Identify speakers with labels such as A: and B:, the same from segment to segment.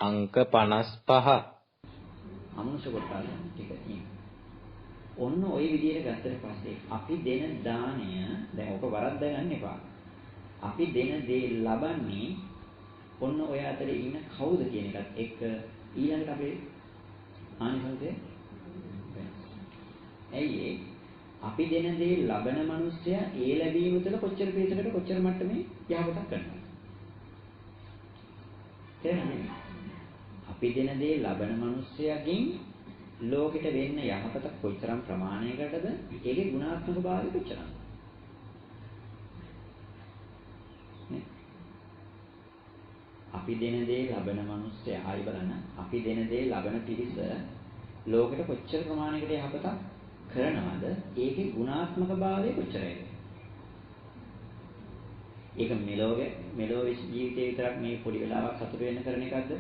A: අංක 55
B: අමනුෂ්‍ය කොටස ටික තියෙනවා. ඔන්න ওই විදිහට ගත්තට පස්සේ අපි දෙන දාණය දැන් ඔක වරද්ද ගන්න එපා. අපි දෙන දේ ලබන්නේ ඔන්න ඔය අතරේ ඉන්න කවුද කියන එකත් එක්ක ඊළඟට අපේ ආනිසංසය ඇයි අපි දෙන දේ ලබන මිනිස්සයා ඒ ලැබීම තුළ කොච්චර පිටකට කොච්චර මට්ටමේ යහපතක් කරනවා. තේරෙනවද? අපි දෙන දේ ලබන මිනිස්සයාගෙන් ලෝකෙට වෙන්න යහපත කොයිතරම් ප්‍රමාණයකටද ඒකේ ගුණාත්මක භාවය කොච්චරද? අපි දෙන දේ ලබන මිනිස්සයා ආයි බලන්න අපි දෙන දේ ලබන පිරිස ලෝකෙට කොච්චර ප්‍රමාණයකට යහපතක් කරනවද ඒකේ ගුණාත්මක භාවය කොච්චරයිද? ඒක මෙලොවේ ජීවිතේ විතරක් මේ පොඩි වෙලාවක් සතුට වෙන්න කරන එකක්ද?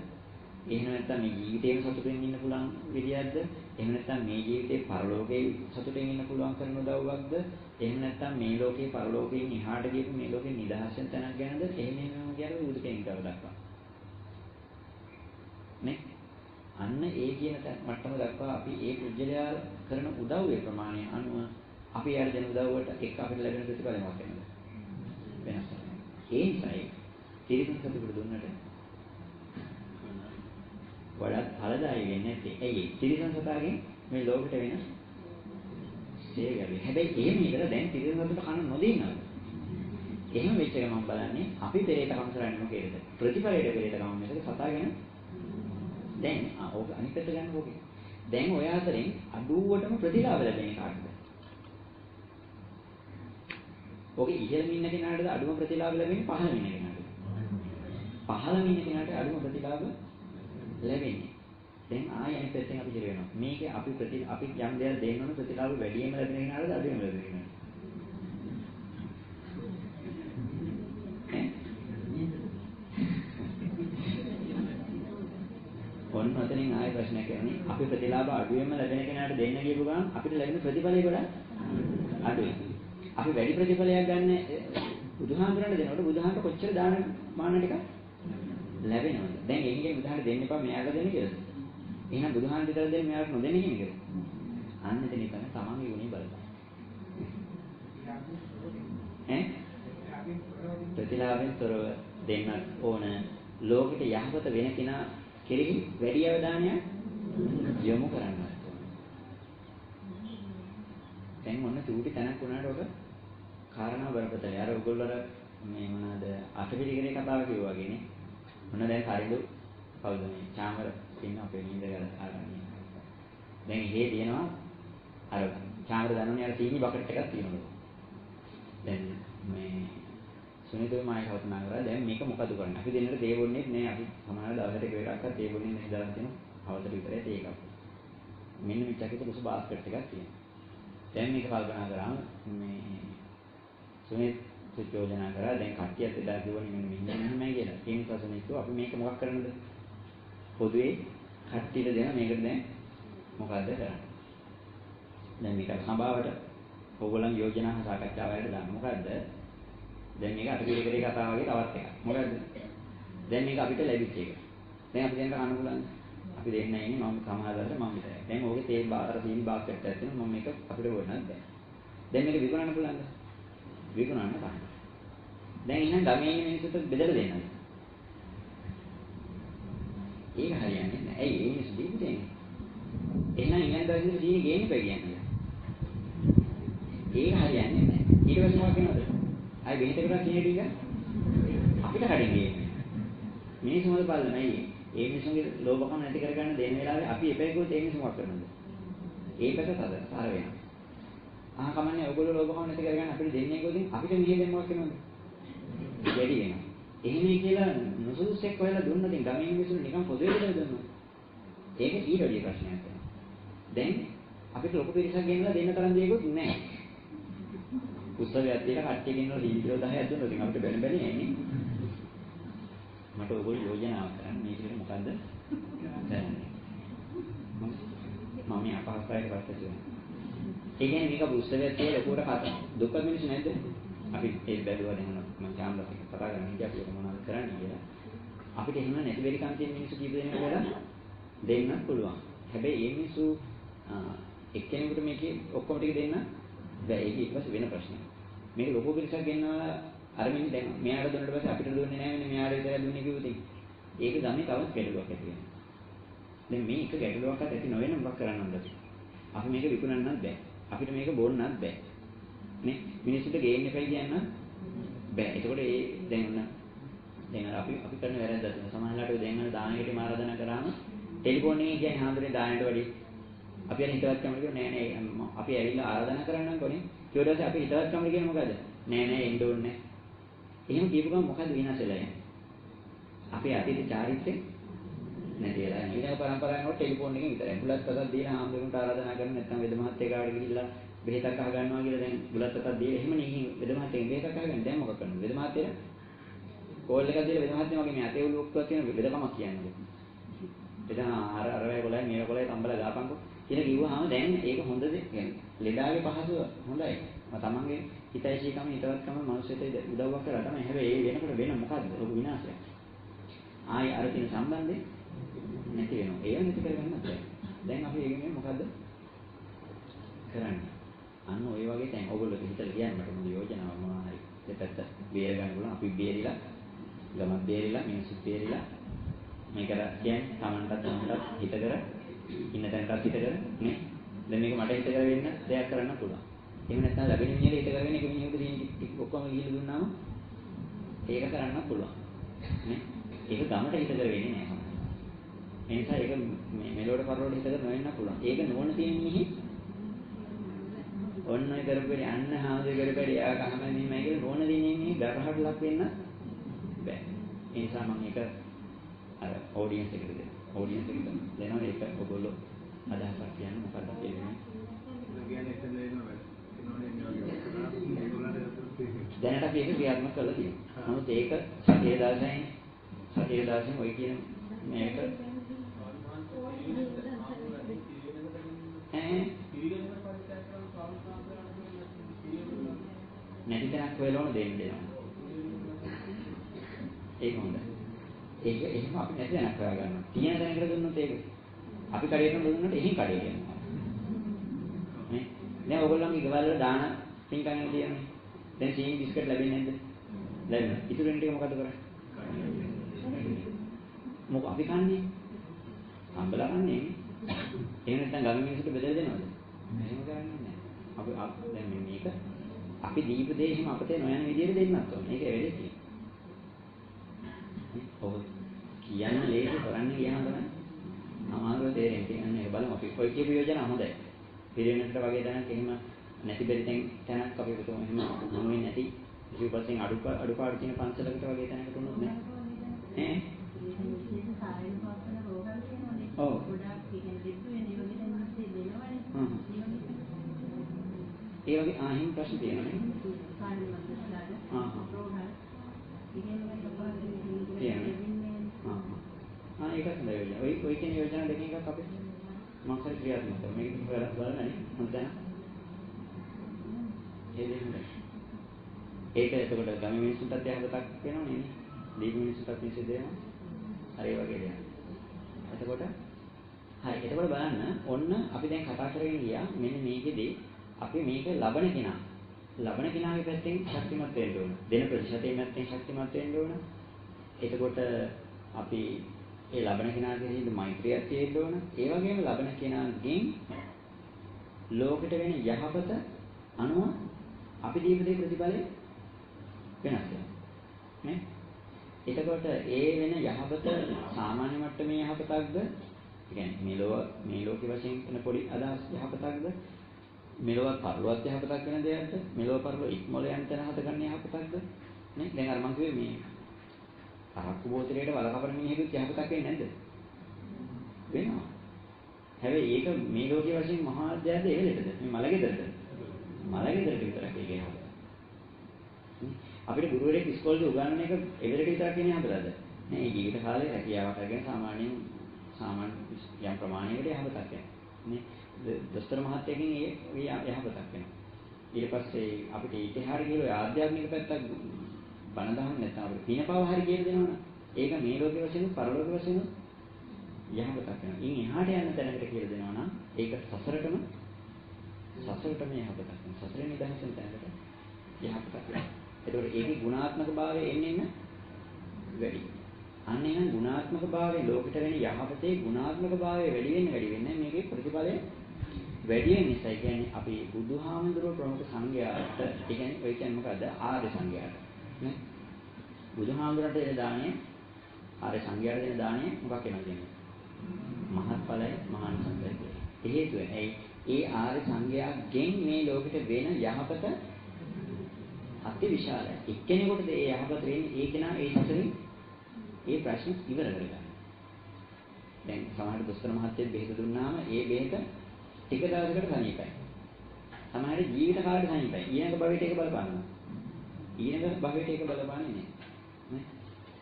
B: එහෙම නැත්නම් මේ ජීවිතේම සතුටින් ඉන්න පුළුවන් විදියක්ද? එහෙම නැත්නම් මේ ජීවිතේ පරලෝකේ සතුටින් ඉන්න පුළුවන් කරන උදව්වක්ද? එහෙම නැත්නම් මේ ලෝකේ පරලෝකයෙන් එහාට ගියපු මේ ලෝකේ නිදහසෙන් තැනක් ගැනද? එහෙම කියන්නේ බුදු කෙනෙක් දක්වා. නේ? අන්න ඒ කියන මට්ටම දක්වා අපි ඒ පුජ්‍යලයා කරන උදව්වේ ප්‍රමාණය අනුව අපි යාර දෙන උදව්වට එක්ක අපිට ලැබෙන ප්‍රතිඵලයක් වෙනවා. වෙනස්. ඒ නිසායි තිරිසන් සතුට දුන්නට වඩාත් ඵලදායී වෙන්නේ නැත්තේ. ඇයි? තිරිසන් සතාගෙන් මේ ලෝකෙට වෙන සේවය. හැබැයි එහෙම ඉඳලා දැන් තිරිසන් සතුට කන නොදිනවද? එහෙම වෙච්ච එක මම බලන්නේ අපි පෙරේතකම් කරන්නේ මොකේද? ප්‍රතිඵලයට පෙරේතකම් මිසක සතාගෙන දැන් ඕක අනිත් පැත්ත ගන්න ඕකේ. දැන් ඔය අතරින් අඩුවටම ප්‍රතිලාභ ලැබෙන්නේ කාටද? ඔකේ ඉහළම ඉන්න කෙනාටද අඩුම ප්‍රතිලාභ ලැබෙන්නේ පහළම ඉන්න කෙනාටද? පහළම ඉන්න කෙනාට අඩුම ප්‍රතිලාභ ලැබෙන්නේ. දැන් ආයෙ අනිත් පැත්තෙන් අපි ඉර වෙනවා. මේකේ අපි යම් දෙයක් දෙන්න ඕන ප්‍රතිලාභ වැඩිම ලැබෙන කෙනාටද අඩුම ලැබෙන කෙනාටද? ඔන්න ඔතනින් ආයෙ ප්‍රශ්නයක් එන්නේ අපි ප්‍රතිලාභ අඩුවෙන්ම ලැබෙන කෙනාට දෙන්න කියපු ගමන් අපිට ලැබෙන ප්‍රතිඵලය වඩා අඩුයි. අපි වැඩි ප්‍රතිඵලයක් ගන්න බුදුහාමුදුරන්ට දෙනකොට බුදුහාමුදුර කොච්චර දාන මාන ටික ලැබෙනවද? දැන් ඒකෙන් බුදුහාමුදුර දෙන්න එපා මෙයාට දෙන්න කියලා. එහෙනම් බුදුහාමුදුර විතර දෙන්න මෙයාට නොදෙන්න කියන එකද? අන්න එතන තමයි තමන්ගේ ගුණය බලන්න. ප්‍රතිලාභෙන් තොරව දෙන්න ඕන ලෝකෙට යහපත වෙන කෙනා කෙරෙහි වැඩි අවධානයක් යොමු කරන්න. දැන් මොන චූටි තැනක් වුණාට ඔක කාරණා බරපතලයි. අර ඔයගොල්ලෝ මේ මොනවාද අටපිරිකරේ කතාව කිව්වා වගේනේ. මොන දැන් කරිඳු කවුද මේ චාමර ඉන්න අපේ නින්ද ගාලා ආරන්නේ. දැන් ඉහේ තියෙනවා අර චාමර දන්නෝනේ අර සීනි බකට් එකක් තියෙනවා. දැන් මේ සුනිතෝ මායි කල්පනා කරා දැන් මේක මොකද කරන්නේ? අපි දෙන්නට තේ බොන්නේ නැහැ. අපි සමහර දවසට එක එකක්වත් තේ බොන්නේ නැහැ දාලා තියෙනවා. අවතර විතරයි තේ එකක්. මෙන්න මෙච්චරකට උස බාස්කට් එකක් තියෙනවා. දැන් මේක කල්පනා කරාම මේ සුනිත් යෝජනා කරා දැන් කට්ටියත් එදා කිව්වනේ මෙන්න මෙහෙමයි කියලා. ඒ නිසා සුනිත් කිව්වා අපි මේක මොකක් කරන්නද? පොදුවේ කට්ටියට දෙන මේකට දැන් මොකද්ද කරන්නේ? දැන් මේක සභාවට ඕගොල්ලන් යෝජනා සාකච්ඡාවකට දාන්න. මොකද්ද? දැන් මේක අටපිරිකරේ කතාව වගේ තවත් එකක්. මොකද්ද? දැන් මේක අපිට ලැබිච්ච එක. දැන් අපි දැන් ගන්න පුළුවන්ද? අපි දෙන්න ඉන්නේ මම සමාජාතර මම විතරයි. දැන් ඕකේ තේ බාර සීනි බාක්ස් එකක් තියෙනවා මම මේක අපිට වුණාද දැන්. දැන් මේක විකුණන්න පුළුවන්ද? විකුණන්න බෑ. දැන් එහෙනම් ගමේ ඉන්න මිනිස්සුන්ට බෙදලා දෙන්නද? ඒක හරියන්නේ නැහැ. ඇයි ඒ මිනිස්සු දීපු දෙන්නේ? එහෙනම් ඉන්න දවසේ සීනි ගේන්න බෑ කියන්නේ. ඒක හරියන්නේ නැහැ. ඊට පස්සේ මොකක්ද වෙනවද? අය බෙහෙතකට සීනි ටික අපිට කඩින් ගේන්නේ. මිනිස්සු මොකද බලන්නේ නැහැ. ඒ මිනිස්සුන්ගේ ලෝභකම නැති කරගන්න දෙන වෙලාවේ අපි එපෙකුත් ඒ මිනිස්සු මොකක් කරනවද? ඒකට තද සාර වෙනවා. අහ කමන්නේ ඔයගොල්ලෝ ලෝභකම නැති කරගන්න අපිට දෙන්නේ කොහොමද? අපිට මෙහෙ දෙන්න මොකක් වෙනවද? වැඩි වෙනවා. එහෙමයි කියලා නොසුදුසුෙක් හොයලා දුන්නොත් ගමේ මිනිස්සුන්ට නිකන් පොදුවේ දෙන්න දුන්නා. ඒක ඊට වැඩි ප්‍රශ්නයක් වෙනවා. දැන් අපිට ලොකු පිරිසක් ගෙනලා දෙන්න තරම් දෙයක්වත් නැහැ. උත්සවයක් තියලා කට්ටිය ගෙනලා කිලෝ 10ක් දුන්නොත් ඉතින් අපිට බැන බැන එන්නේ. මට ඔයගොල්ලෝ යෝජනාවක් කරන්න මේකට මොකද්ද කරන්නේ? මම මේ අපහසුතාවයක පස්සේ කියනවා. ඒ කියන්නේ මේක උත්සවයක් තියලා ලොකුවට කතා. දුක මිනිස්සු නැද්ද? අපි ඒ බැලුවා දැන් මම චාම්ලත් කතා කරන්නේ ඉතින් අපි මොනවද කරන්නේ කියලා. අපිට එහෙම නැති බැරි කම් තියෙන මිනිස්සු කීප දෙනෙක් වෙලා දෙන්නත් පුළුවන්. හැබැයි මේ මිනිස්සු එක්කෙනෙකුට මේකේ ඔක්කොම ටික දෙන්න බෑ. ඒක ඊට පස්සේ වෙන ප්‍රශ්නයක්. මේක ලොකු පිරිසක් ගෙන්නවා අරමින් දැන් මෙයාට දුන්නාට පස්සේ අපිට දුන්නේ නැහැ වෙන මෙයාට විතරයි දුන්නේ කිව්වොත් ඒක ගමේ තවත් ගැටලුවක් ඇති වෙනවා. දැන් මේ එක ගැටලුවක්වත් ඇති නොවෙන මොකක් කරන්නද? අපි මේක විකුණන්නත් බෑ. අපිට මේක බොන්නත් බෑ. නේ? මිනිස්සුන්ට ගේන්න එපයි කියන්න බෑ. ඒකෝට දැන් අපි කරන වැරද්ද තමයි සමහරවිට දැන් අර දානයකට ආරාධනා කරාම ටෙලිෆෝන් එකේ කියන්නේ හාමුදුරනේ දානයට වැඩි අපි අර හිතවත් කමකට කියනවා නෑ නෑ අපි ඇවිල්ලා ආරාධනා කරන්නම් කොනේ ඊට පස්සේ අපි හිතවත් කමකට කියන්නේ මොකද නෑ නෑ එන්න ඕනේ එහෙම කියපු ගමන් මොකද විනාශ වෙලා යන්නේ අපේ අතීත චාරිත්‍රය නැති වෙලා යනවා ඊළඟ පරම්පරාවෙන් වල ටෙලිෆෝන් එකෙන් විතරයි බුලත් අතක් දීලා හාමුදුරන්ට ආරාධනා කරන නැත්නම් වෙද මහත්තයා කාට ගිහිල්ලා බෙහෙතක් අහ ගන්නවා කියලා දැන් බුලත් අතක් දීලා එහෙම නෙකින් වෙද මහත්තයෙන් බෙහෙතක් අහගෙන දැන් මොකක් කරනවද වෙද මහත්තයා කෝල් එකක් දීලා වෙද මහත්තයා වගේ මේ අතේ උලුක්කක් තියෙන වෙදකමක් කියන්නේ එතන අර වේ කොලයි මේ කොලයි කම්බල ගාපන්කො කියලා කිව්වහම දැන් ඒක හොඳද කියන්නේ ලෙඩාගේ පහසුව හොඳයි තමන්ගේ හිතයිශීකම හිතවත්කම මනුස්සයෙට උදව්වක් කරලා තමයි හැබැයි ඒ වෙනකොට වෙන මොකද්ද ලොකු විනාශයක් ආයි අර තියෙන සම්බන්ධය නැති වෙනවා ඒව නැති කරගන්න බෑ දැන් අපි ඒකෙන් මොකද්ද කරන්නේ අන්න ඔය වගේ දැන් ඔයගොල්ලෝ හිතලා කියන්නේ මට මොන යෝජනාවක් මොනවා හරි දෙපැත්ත බේර ගන්න පුළුවන් අපි බේරිලා ගමත් බේරිලා මිනිස්සුත් බේරිලා මේක කියන්නේ තමන්ටත් හිත කර ඉන්න තැනටත් හිත කර නේ දැන් මේක මට හිත කර වෙන්න දෙයක් කරන්න පුළුවන් එහෙම නැත්නම් ලැබෙන මිනිහට හිත කරගෙන එක මිනිහෙකුට තියෙන ඔක්කොම ගිහිල්ලා දුන්නාම ඒක කරන්න පුළුවන් නේ ඒක ගමට හිත කර වෙන්නේ නැහැ ඒ නිසා ඒක මෙලොවට පරලොවට හිත කර නොවෙන්න පුළුවන් ඒක නෝන තියෙන මිනිහෙ ඔන්න ඔය කරපෙරි අන්න හාමුදුර කරපෙරි ආ කහමනේ මේ කියලා නෝන දිනේ මේ ගරහට ලක් වෙන්න බෑ ඒ නිසා මම ඒක අර ඔඩියන්ස් එකට දෙන්න. ඔඩියන්ස් එකට දෙනවා ඒක ඔයගොල්ලෝ අදහසක් කියන්නේ මොකක්ද කියන්නේ? කියන්නේ එතන දෙනවා. දැනට අපි ඒක ක්‍රියාත්මක කරලා තියෙනවා. නමුත් ඒක සතිය දාසෙන් ඔය කියන මේක නැති තැනක් හොයලා දෙන්න. ඒක හොඳයි. ඒක එහෙම අපි නැති දැනක් හොයා ගන්නවා. තියෙන දැනකට දුන්නොත් ඒක. අපි කඩේටම දුන්නොත් එහෙන් කඩේ යනවා. නේ? දැන් ඔයගොල්ලන්ගේ ගෙවල් වල දාන පින්කම් තියෙන්නේ. දැන් සීනි බිස්කට් ලැබෙන්නේ නැද්ද? ලැබෙනවා. ඉතුරු වෙන ටික මොකද කරන්නේ? මොකක් අපි කන්නේ? අම්බලා කන්නේ. එහෙම නැත්නම් ගම මිනිස්සුන්ට බෙදලා දෙනවද? එහෙම කරන්නේ නැහැ. අපි දැන් මේක අපි දීප දේ එහෙම අපතේ නොයන විදියට දෙන්නත් ඕනේ. ඒක වෙලෙ තියෙන්නේ. ඔව් කියන්න ලේසි කරන්න ගියාම තමයි අමාරුව තේරෙන්නේ. කියන්නේ ඒක බලමු අපි ඔය කියපු යෝජනා හොඳයි. පිළිවෙලකට වගේ දැනක් එහෙම නැති බැරි තැනක් අපි හිතුවම එහෙම මොනෙන්නේ නැති ඊපස්සෙන් අඩුපාඩු තියෙන පන්සලකට වගේ තැනකට උනොත් නෑ. ඈ ඔව් ඒ වගේ ආහිම් ප්‍රශ්න තියෙනවා නේ. ඒකත් හොඳයි යෝජනා. ඔය කියන යෝජනා දෙකෙන් එකක් අපි මම හරි ක්‍රියාත්මක කරමු. මේක බලන්නනේ හොඳයි. ඒක එතකොට ගම මිනිස්සුන්ටත් යහපතක් වෙනව නේ. දීප මිනිස්සුන්ටත් මිසෙ දෙනවා. හරි වගේ දෙයක්. එතකොට හරි එතකොට බලන්න ඔන්න අපි දැන් කතා කරගෙන ගියා මෙන්න මේකෙදී අපි මේක ලබන කෙනාගේ පැත්තෙන් ශක්තිමත් වෙන්න ඕන. දෙන ප්‍රතිශතයෙන් පැත්තෙන් ශක්තිමත් වෙන්න ඕන. එතකොට අපි ඒ ලබන කෙනාගේ හිඳ මෛත්‍රියක් තියෙන්න ඕන. ඒ වගේම ලබන කෙනාගෙන් ලෝකෙට වෙන යහපත අනුව අපි දීප දේ ප්‍රතිඵලය වෙනස් වෙනවා. නේ? එතකොට ඒ වෙන යහපත සාමාන්‍ය මට්ටමේ යහපතක්ද? කියන්නේ මේ ලෝකෙ වශයෙන් කරන පොඩි අදහස් යහපතක්ද? මෙලොවත් පරලොවත් යහපතක් වෙන දෙයක්ද? මෙලොව පරලොව ඉක්මොල යන තැන හද ගන්න යහපතක්ද? නේ? දැන් අර මං කිව්වේ මේ අරක්කු බෝතලයට වල කපන මිනිහෙකුත් යහපතක් වෙන්නේ නැද්ද? වෙනවා. හැබැයි ඒක මේ ලෝකයේ වශයෙන් මහා දෙයක්ද එවෙලටද? මේ මලගෙදරද? මලගෙදරට විතරක් ඒක යහපත. අපිට ගුරුවරයෙක් ඉස්කෝලේ උගන්වන එක එවෙලට විතරක් කියන යහපතද? නේ ජීවිත කාලේ රැකියාවක් කරගෙන සාමාන්‍ය යම් ප්‍රමාණයකට යහපතක් වෙනවා. නේ? දොස්තර මහත්තයකින් ඒ යහපතක් වෙනවා. ඊට පස්සේ අපිට ඊට හරිය කියලා ආධ්‍යාත්මික පැත්තක් බණ දහම් නැත්නම් අපිට පිනපව හරි කියලා දෙනවනේ. ඒක මේ ලෝකේ වශයෙන් පරලෝක වශයෙන් යහපතක් වෙනවා. ඉන් එහාට යන තැනකට කියලා දෙනවා නම් ඒක සසරටම යහපතක් වෙනවා. සසරේ නිදහස් වෙන තැනකට යහපතක් වෙනවා. ඒතකොට ඒකේ ගුණාත්මක භාවය එන්න වැඩි. අන්න එහෙනම් ගුණාත්මක භාවයේ ලෝකෙට වෙන යහපතේ ගුණාත්මක භාවය වැඩි වෙන්නේ මේකේ ප්‍රතිඵලය වැඩි වෙන නිසා. ඒ කියන්නේ අපි බුදුහාමුදුරුවෝ ප්‍රමුඛ සංඝයාට, ඒ කියන්නේ ඔය කියන්නේ මොකද්ද? ආර්ය සංඝයාට. නේ? බුදුහාමුදුරන්ට දෙන දාණය, ආර්ය සංඝයාට දෙන දාණය මොකක් වෙනවද කියන්නේ? මහත්ඵලයි මහානිසංසයි කියලා. ඒ හේතුව ඒ ආර්ය සංඝයාගෙන් මේ ලෝකෙට වෙන යහපත අති විශාලයි. එක්කෙනෙකුට ඒ යහපත වෙන්නේ ඒ කෙනා ඒ සසරින් ඒ ප්‍රශ්න ඉවර කරගන්න. දැන් සමහර දොස්තර මහත්තයෙක් බෙහෙත දුන්නාම ඒ බෙහෙත ටික දවසකට සනීපයි. සමහර ජීවිත කාලෙට සනීපයි. ඊළඟ භවයට ඒක බලපානවා. ඊළඟ භවයට ඒක බලපාන්නේ නැහැ. නේ?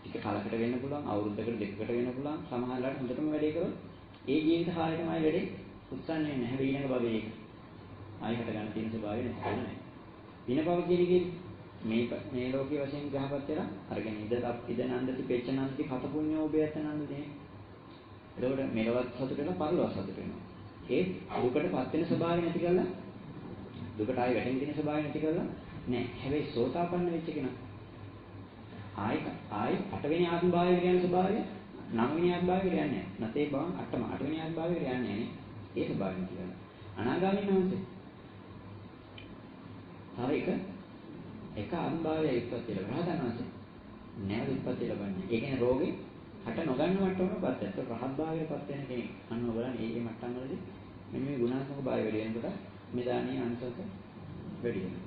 B: ටික කාලයකට වෙන්න පුළුවන්, අවුරුද්දකට දෙකකට වෙන්න පුළුවන්. සමහරවිට හොඳටම වැඩේ කරොත් ඒ ජීවිත කාලෙටම ආයෙ වැඩේ උත්සන්නේ නැහැ. හැබැයි ඊළඟ භවයේ ඒක ආයෙ හට ගන්න තියෙන ස්වභාවය නැහැ. විනපව කියන එකේ මේ ලෝකයේ වශයෙන් ගහපත් වෙලා අරගෙන ඉද නන්දති පෙච්ච නන්දති කත පුඤ්ඤෝ ඔබයත නන්දති. එතකොට මෙලවත් සතුට වෙනවා පරලොව සතුට වෙනවා. ඒ දුකටපත් වෙන ස්වභාවය නැති කරලා දුකට ආයෙ වැටෙන්න තියෙන ස්වභාවය නැති කරලා නෑ. හැබැයි සෝතාපන්න වෙච්ච කෙනා ආයෙ අටවෙනි ආත්ම භාවයට යන ස්වභාවය නවවෙනි ආත්ම භාවයට යන්නේ නෑ. නැතේ බවන් අටවෙනි ආත්ම භාවයට යන්නේ නෑනේ. ඒ ස්වභාවය නැති කරලා අනාගාමී නැවසේ. තව එක අනුභවය ඉපත් වෙලා රහතන් වහන්සේ නැවත ඉපත් ලැබන්නේ. ඒ කියන්නේ රෝගේ හට නොගන්න මට්ටමකටපත් වෙනවා. ඒක රහත් භාවයටපත් වෙන කෙනෙක්. අන්න ඔයගොල්ලන් මේ මට්ටම් වලදී මෙන්න මේ ගුණාත්මක භාවය වැඩි වෙනකොට මේ දානීය අංශක වැඩි වෙනවා.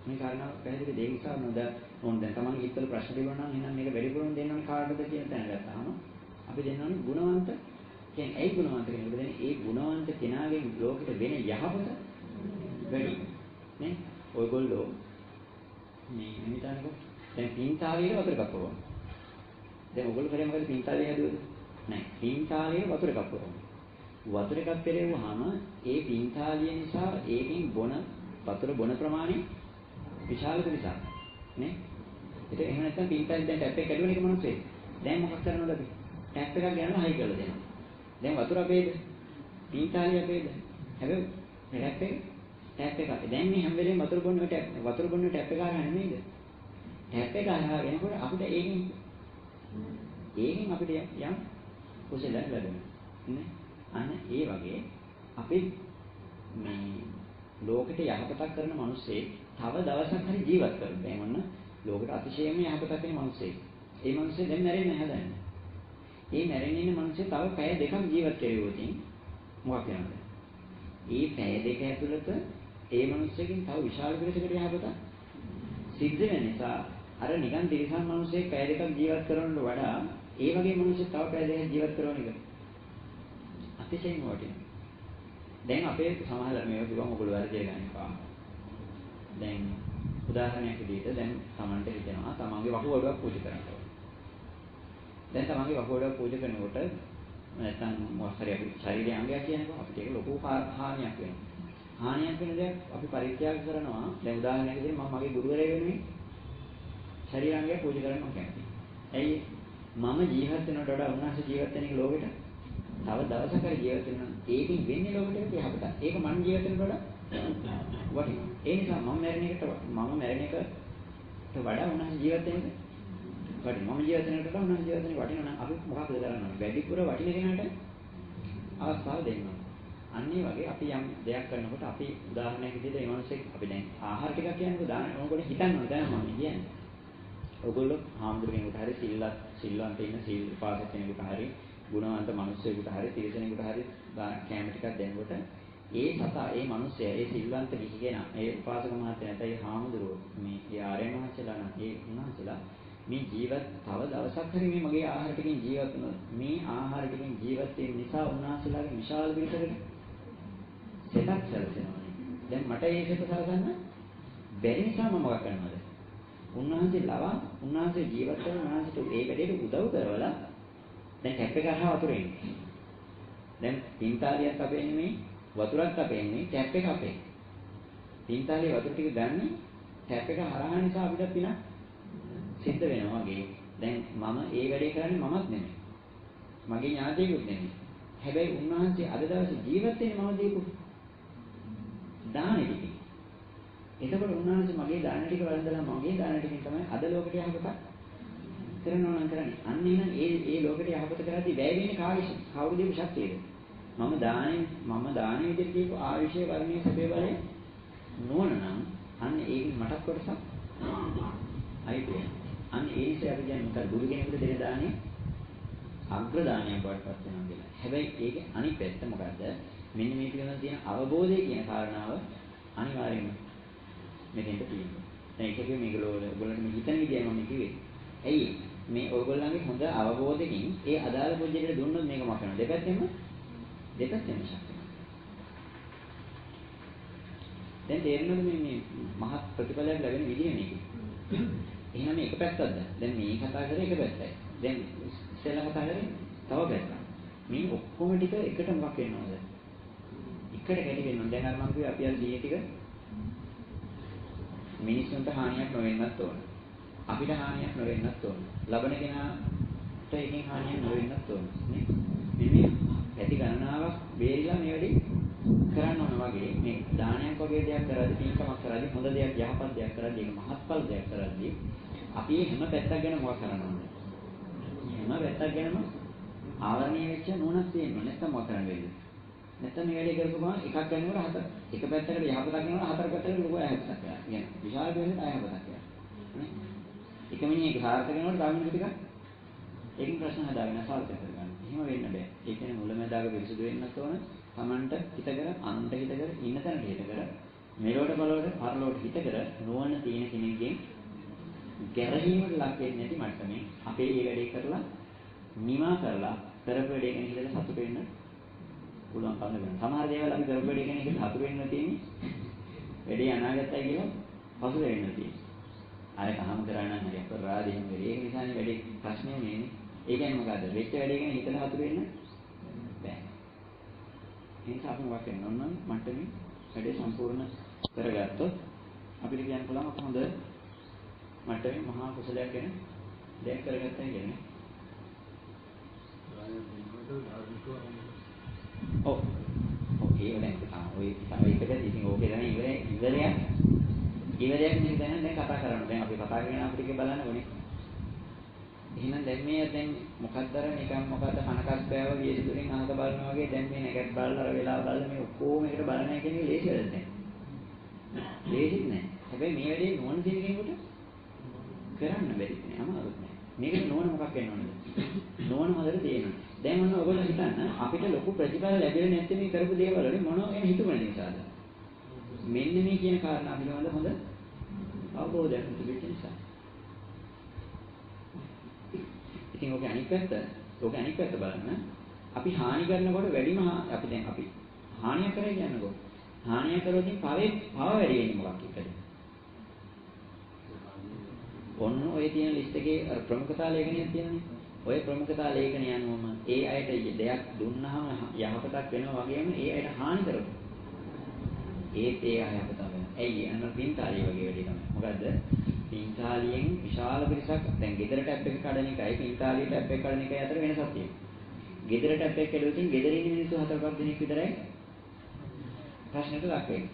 B: මේ කාරණාව පැහැදිලි දෙයක් නිසා ඕන දැන් තමන්ගේ හිතවල ප්‍රශ්න තිබුණා නම් එහෙනම් මේක වැඩිපුරම දෙන්න ඕනේ කාටද කියන තැන ගත්තාම අපි දෙන්න ඕනේ ගුණවන්ත කියන්නේ ඇයි ගුණවන්ත කෙනෙකුට දෙන්නේ? ඒ ගුණවන්ත කෙනාගෙන් ලෝකෙට වෙන යහපත වැඩි. නේ? ඔයගොල්ලෝ මේ හිතන්නකෝ දැන් පින්තාලියේ වතුර කපුවා. දැන් ඔයගොල්ලෝ කරේ මොකද පින්තාලිය හැදුවද? නැහැ. පින්තාලියේ වතුර කපුවා. වතුර එකක් පෙරෙවුවාම ඒ පින්තාලිය නිසා ඒකෙන් වතුර බොන ප්‍රමාණය විශාලද නිසා. නේ? ඒක එහෙම නැත්නම් පින්තාලිය දැන් ටැප් එක කැඩුවන එක මොනවද? දැන් මොකක් කරනවද අපි? ටැප් එකක් ගන්නවා හයි කරලා දෙනවා. දැන් වතුර අපේද? පින්තාලිය අපේද? හැබැයි ටැප් එක දැන් මේ හැම වෙලේම වතුර බොන්න ටැප් එක අරගෙන නෙමෙයිද? ටැප් එක අරගෙනකොට අපිට ඒකෙන් අපිට යම් කුසල ලැබෙනවා. නේ? අන්න ඒ වගේ අපි මේ ලෝකෙට යහපතක් කරන මිනිස්සේ තව දවසක් හරි ජීවත් කරනවා. දැන් ඔන්න ලෝකෙට අතිශයම යහපතක් කරන මිනිස්සේ. ඒ මිනිස්සේ දැන් මැරෙන්නේ නැහැ දැන්. ඒ මැරෙන්නේ ඉන්න මිනිස්සේ තව පැය දෙකක් ජීවත් කෙරුවොත් මොකක් වෙනවද? ඒ පැය දෙක ඇතුළත ඒ මිනිස්සෙකින් තව විශාල පිරිසකට යහපත සිද්ධ වෙන නිසා අර නිකන් තිරිසන් මිනිස්සෙක් පැය දෙකක් ජීවත් කරනවට වඩා ඒ වගේ මිනිස්සු තව පැය දෙකක් ජීවත් කරන එක අතිශයින් වටිනවා. දැන් අපේ සමාජය මේක කිව්වම ඔයගොල්ලෝ වැරදි ගන්න එපා. දැන් උදාහරණයක් විදිහට දැන් Tamanට හිතෙනවා තමන්ගේ වකුගඩුවක් පූජා කරන්න ඕන. දැන් තමන්ගේ වකුගඩුවක් පූජා කරනකොට නැත්නම් මොකක් හරි අපේ ශරීරයේ අංගයක් කියනකොට අපිට ඒක ලොකු හානියක් වෙනවා. හානියක් වෙන දෙයක් අපි පරිත්‍යාග කරනවා. දැන් උදාහරණයක් විදිහට මම මගේ ගුරුවරයා වෙනුවෙන් ශරීරාංගය පූජා කරන්න කැමතියි. ඇයි? මම ජීවත් වෙනවට වඩා උන්වහන්සේ ජීවත් වෙන එක ලෝකෙට තව දවසක් හරි ජීවත් වෙනවා. ඒකෙන් වෙන්නේ ලෝකෙට යහපත. ඒක මම ජීවත් වෙනවට වඩා වටිනවා. ඒ නිසා මම මැරෙන එකට වඩා උන්වහන්සේ ජීවත් වෙන එක වටිනවා. මම ජීවත් වෙනකට වඩා උන්වහන්සේ ජීවත් වෙන එක වටිනවා නම් අපි මොකක්ද කරන්නේ? වැඩිපුර වටින කෙනාට අවස්ථාව දෙන්න ඕනේ. අන්න ඒ වගේ අපි යම් දෙයක් කරනකොට අපි උදාහරණයක් විදිහට මේ මිනිස්සෙක් අපි දැන් ආහාර ටිකක් කියනකොට දාන ඕනකොට හිතන්න ඕනේ දැන් මම කියන්නේ. ඔයගොල්ලෝ හාමුදුරුවෙකුට හරි සිල්වන්ත ඉන්න සීල් පාසක කෙනෙකුට හරි ගුණවන්ත මිනිස්සෙකුට හරි තිරසනෙකුට හරි කැම ටිකක් දෙනකොට ඒ සතා ඒ මිනිස්සයා ඒ සිල්වන්ත කිසිගෙන ඒ පාසක මහත්තයා නැත්නම් ඒ හාමුදුරුවෝ මේ ආර්යයන් වහන්සේලා නම් ඒ උන්වහන්සේලා මේ ජීවත් තව දවසක් හරි මේ මගේ ආහාර ටිකෙන් ජීවත් වෙනවා. මේ ආහාර ටිකෙන් ජීවත් වෙන නිසා උන්වහන්සේලාගේ විශාල පිරිසකට සෙතක් සැලසෙනවා. දැන් මට ඒක සලකන්න බැරි නිසා මම මොකක් කරනවද? උන්වහන්සේ ජීවත් වෙන උන්වහන්සේට ඒ වැඩේට උදව් කරවලා දැන් කැප් එක අරහා වතුර එන්නේ. දැන් පින්තාලියක් අපේ නෙමෙයි වතුරක් අපේ නෙමෙයි කැප් එක අපේ. පින්තාලියේ වතුර ටික ගන්න කැප් එක හරහා නිසා අපිට පින සිද්ධ වෙනවා වගේ. දැන් මම ඒ වැඩේ කරන්නේ මමත් නෙමෙයි. මගේ ඥාතියෙකුත් නෙමෙයි. හැබැයි උන්වහන්සේ අද දවසේ ජීවත් වෙන්නේ මම දීපු දානෙ ටිකේ. එතකොට උන්වහන්සේ මගේ දාන ටික වළඳලා මගේ දාන ටිකෙන් තමයි අද ලෝකෙට යහපත කරනවා නම් කරන්නේ. අන්න එහෙනම් ඒ ලෝකෙට යහපත කරද්දී වැය වෙන්නේ කාගේ කවුරු දීපු ශක්තියද? මම දානෙ විදිහට දීපු ආයුෂයේ වර්ණයේ සැපේ බලය නොවන නම් අන්න ඒකෙන් මටත් කොටසක් අයිතියි. අන්න ඒ නිසා අපි කියන්නේ මොකද බුදු කෙනෙකුට දෙන දානේ අග්‍ර දානයක් බවට පත් වෙනවා කියලා. හැබැයි ඒකේ අනිත් පැත්ත මොකද්ද? මෙන්න මේ පිළිබඳව තියෙන අවබෝධය කියන කාරණාව අනිවාර්යයෙන්ම මෙතෙන්ට තියෙනවා. දැන් ඒකේ මේගොල්ලෝ ඔයගොල්ලන්ට මේ හිතන විදියයි මම කිව්වේ. ඇයි මේ ඔයගොල්ලන්ගේ හොඳ අවබෝධයකින් ඒ අදාළ පොජ්ජෙට දුන්නොත් මේක මත වෙනවා. දෙපැත්තෙම ශක්තිය. දැන් තේරෙනවද මේ මහත් ප්‍රතිඵලයක් ලැබෙන විදිය මේක? එහෙනම් මේ එක පැත්තක්ද? දැන් මේ කතා කරේ එක පැත්තයි. දැන් ඉස්සෙල්ලා කතා කරේ තව පැත්තක්. මේ ඔක්කොම ටික එකට මොකක් වෙනවද? එකට කැටි වෙනවා. දැන් අර මම කිව්වේ අපි අර දීයේ ටික මිනිස්සුන්ට හානියක් නොවෙන්නත් ඕන. අපිට හානියක් නොවෙන්නත් ඕන. ලබන කෙනාට එකෙන් හානියක් නොවෙන්නත් ඕන. නේ? මේ ඇති ගණනාවක් බේරිලා මේ වැඩේ කරන්න ඕන වගේ මේ දානයක් වගේ දෙයක් කරද්දී පින්කමක් කරද්දී හොඳ දෙයක් යහපත් දෙයක් කරද්දී ඒක මහත්ඵල දෙයක් කරද්දී අපි හැම පැත්තක් ගැන මොකක් කරන්න ඕනද? හැම පැත්තක් ගැනම ආවරණීය වෙච්ච නුවණක් තියෙනවා. නැත්නම් මොකක් කරන්න වෙන්නේ? නැත්නම් මේ වැඩේ කරපු ගමන් එකක් ගන්නකොට හතර එක පැත්තකට යහපතක් කරනවා හතර පැත්තකට ලොකු අයහපතක් කරනවා. කියන්නේ විශාල දෙයක් අයහපතක් කරනවා. එක මිනිහෙක් සාර්ථක වෙනකොට තව මිනිහෙක් ටිකක් ඒකෙන් ප්‍රශ්න හදාගෙන සාර්ථක කරගන්න. එහෙම වෙන්න බෑ. ඒ කියන්නේ මුලැමැදාග පිරිසුදු වෙන්නත් ඕන. Tamanට හිත කර, අනුන්ට හිත කර, ඉන්න තැනට හිත කර, මෙලොවට පළවට පරලොවට හිත කර නුවණ තියෙන කෙනෙක්ගෙන් ගැරහීමට ලක් වෙන්නේ නැති මට්ටමේ අපේ මේ වැඩේ කරලා නිමා කරලා කරපු වැඩේ ගැන හිතලා සතුට වෙන්න පුළුවන් කම වෙනවා. සමහර දේවල් අපි කරපු වැඩේ ගැන හිතලා සතුට වෙන්න තියෙන්නේ වැඩේ අනාගතයි කියලා පසුර වෙන්න තියෙන්නේ. අර කහම කරා නම් හරි අපරාධ එහෙම වෙයි. ඒක නිසානේ වැඩේ ප්‍රශ්නේ නෙන්නේ. ඒ කියන්නේ මොකද්ද? වෙච්ච වැඩේ ගැන හිතලා සතුට වෙන්න බෑ. ඒ නිසා අපි මොකක් කරන්න ඕන නම් මට්ටමින් වැඩේ සම්පූර්ණ කරගත්තොත් අපිට කියන්න පුළුවන් අප හොඳ මට්ටමින් මහා කුසලයක් ගැන දෙයක් කරගත්තා කියන්නේ. ඔව්. ඒ වලින් ඔය ඒකද ඉතින් ඕකේ තමයි ඉවරයක් නේ දැන් කතා කරන්නේ. දැන් අපි කතා කරන අපිට බලන්න ඕනේ. එහෙනම් දැන් මේ දැන් මොකක්දර නිකන් මොකද්ද කනකස් බෑව වියසිතුරින් අහක බලනවා වගේ දැන් මේ නැගත් බලලා අර වෙලාව බලලා මේ ඔක්කොම එකට බලන්නේ කියන්නේ ලේසි වැඩක් නෑ. ලේසිත් නෑ. හැබැයි මේ වැඩේ නොවන දෙයක් කෙනෙකුට කරන්න බැරි නෑ. අමාරුත් නෑ. මේකට නොවන මොකක් වෙන්න ඕනද? නොවන හොදට තියෙනවා. දැන් මොන ඔයගොල්ලෝ හිතන්න අපිට ලොකු ප්‍රතිඵල ලැබෙන්නේ නැත්නම් මේ කරපු දේවල් වලින් මොනවා ගැන හිතුවන නිසාද? මෙන්න මේ කියන කාරණා පිළිබඳ හොඳ අවබෝධයක් තිබෙච්ච නිසා. ඉතින් ඔක අනිත් පැත්ත බලන්න. අපි හානි කරනකොට වැඩිම අපි දැන් අපි හානිය කරේ කියනකොට හානිය කරොත් පව වැඩි වෙන්නේ මොකක් එක්කද? ඔන්න ඔය තියෙන ලිස්ට් එකේ ප්‍රමුඛතා ලේඛනයක් තියෙනනේ. ඔය ප්‍රමුඛතා ලේඛනය අනුවම ඒ අයට දෙයක් දුන්නාම යහපතක් වෙනවා වගේම ඒ අයට හානි කරනවා. ඒත් ඒ අයහපත වෙනවා. ඇයි අන්න පින්තාලිය වගේ වැඩි තමයි. මොකද්ද? පින්තාලියෙන් විශාල පිරිසක් දැන් ගෙදර ටැප් එක කඩන එකයි පින්තාලිය ටැප් එක කඩන එකයි අතර වෙනසක් තියෙනවා. ගෙදර ටැප් එක කැඩුවොත් ගෙදර ඉන්න මිනිස්සු 4-5 දෙනෙක් විතරයි ප්‍රශ්නෙට ලක් වෙන්නේ.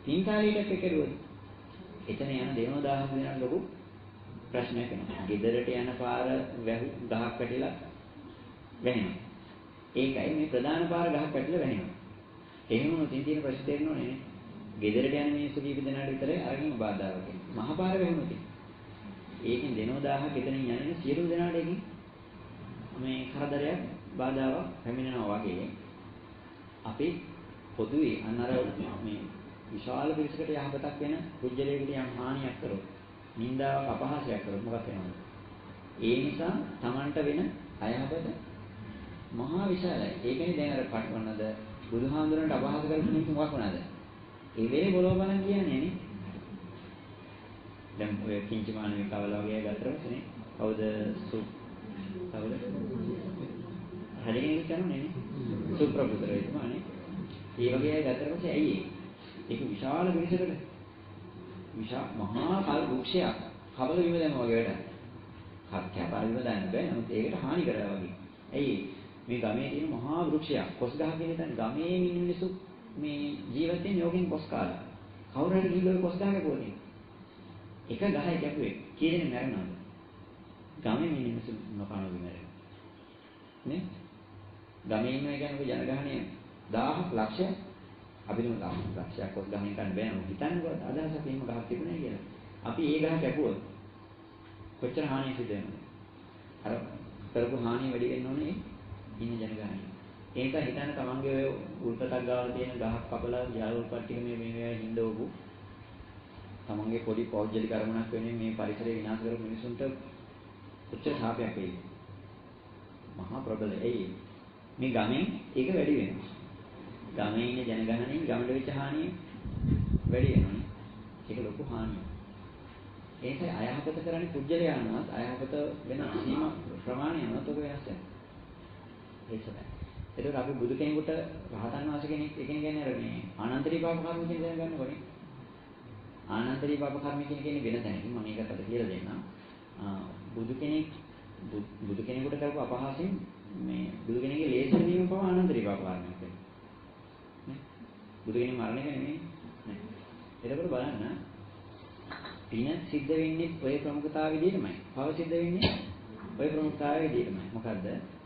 B: පින්තාලිය ටැප් එක කැඩුවොත් එතන යන 20000 දෙනා ලොකු ප්‍රශ්නයක් වෙනවා. ගෙදරට යන පාර ගහක් පැටිලා වැහෙනවා. ඒකයි මේ ප්‍රධාන පාර ගහක් පැටිලා වැහෙනවා. එහෙම උතින් තියෙන ප්‍රශ්න තේරෙනවනේ නේ. ගෙදරට යන මිනිස්සු කීප දෙනාට විතරයි අරගෙන බාධාවක් එන්නේ. මහා පාර වැහෙනවා. ඒකෙන් 20000 ගෙදරින් යන්නේ සියලු දෙනාට එකකින් මේ කරදරයක් බාධාවක් පැමිණෙනවා වගේ අපි පොදුවේ අන්නර මේ විශාල පිරිසකට යහපතක් වෙන පුජ්‍යලයකට යම් හානියක් කරොත් නින්දාවක් අපහාසයක් කරොත් මොකක් වෙනවද? ඒ නිසා Tamanට වෙන අයහපත මහා විශාලයි. ඒකනේ දැන් අර පටවන්නද බුදුහාමුදුරන්ට අපහාස කරන මිනිස්සු මොකක් වුණාද? ඒ වෙලේ බොලව බලන් කියන්නේ නේ. දැන් ඔය කිංචමානවේ කවල වගේ ගත්තම නේ. කවුද කවුද? හරියට කියන්නේ නේ. සුප්‍රපුත්‍ර වෙතුමානේ. ඒ වගේ අය ගත්තම පස්සේ ඇයි ඒක විශාල පිරිසකට මහා කල් වෘක්ෂයක් කබල බිම දැම්මා වගේ වැඩක්. කැපාරිව දාන්න බෑ. නමුත් ඒකට හානි කරනවා වගේ. ඇයි මේ ගමේ තියෙන මහා වෘක්ෂයක් කොස් ගහ කියන තැන ගමේ ඉන්න මිනිස්සු මේ ජීවිතේ යෝගින් කොස් කාලා. කවුරු හරි ගිහිල්ලා කොස් ගහක පොදින. එක ගහයි කැපුවේ. කී දෙනෙක් මැරෙනවද? ගමේ ඉන්න මිනිස්සු නොකනෝදි මැරෙනවා. නේ? ගමේ ඉන්න කියන්නේ ජනගහනය 1000ක් ලක්ෂයක් අපි දුන්න ලක්ෂයක් කොස් ගහමින් ගන්න බෑ නෝ හිතන්නකෝ අදහසක් එහෙම ගහක් තිබුණේ කියලා. අපි ඒ ගහ කැපුවොත් කොච්චර හානියක් සිදු වෙනවද? අර කරපු හානිය වැඩි වෙන්න ඕනේ ඉන්න ජනගහනය. ඒ නිසා හිතන්න තමන්ගේ ඔය උල්පතක් ගාවල තියෙන ගහක් කපලා යාළුවෝ ටික මේ හින්දවපු තමන්ගේ පොඩි පෞද්ගලික කර්මයක් වෙන්නේ මේ පරිසරය විනාශ කරපු මිනිසුන්ට කොච්චර ශාපයක් වෙයිද? මහා ප්‍රබල එයි. මේ ගමෙන් ඒක වැඩි වෙනවා. ගමේ ඉන්න ජනගහනයෙන් ගමට වෙච්ච හානිය වැඩි වෙනවා. ඒක ලොකු හානියක්. ඒ නිසා අයහපත කරන්නේ පුජ්‍යලයානවත් අයහපත වෙන සීමා ප්‍රමාණයනවත් ඔක වෙනස් වෙනවා. ඒකයි. ඒකට අපි බුදු කෙනෙකුට රහතන් වහන්සේ කෙනෙක් කියන්නේ අර මේ ආනන්තරී පාප කර්ම කියන දේ ගන්න ඕනේ. ආනන්තරී පාප කර්ම කියන්නේ වෙන තැනකින් මම ඒකට අද කියලා දෙන්නම්. බුදු කෙනෙකුට කරපු අපහාසයෙන් මේ බුදු කෙනෙක්ගේ ලේසර් වීම පව ආනන්තරී පාප කර්මයක් වෙනවා. නේ? බුදු කෙනෙක් මරණ එක නෙමෙයි. නේ. එතකොට බලන්න පින සිද්ධ වෙන්නේ ඔය ප්‍රමුඛතාවය විදිහටමයි. පව සිද්ධ වෙන්නේ ඔය ප්‍රමුඛතාවය විදිහටමයි. මොකද්ද?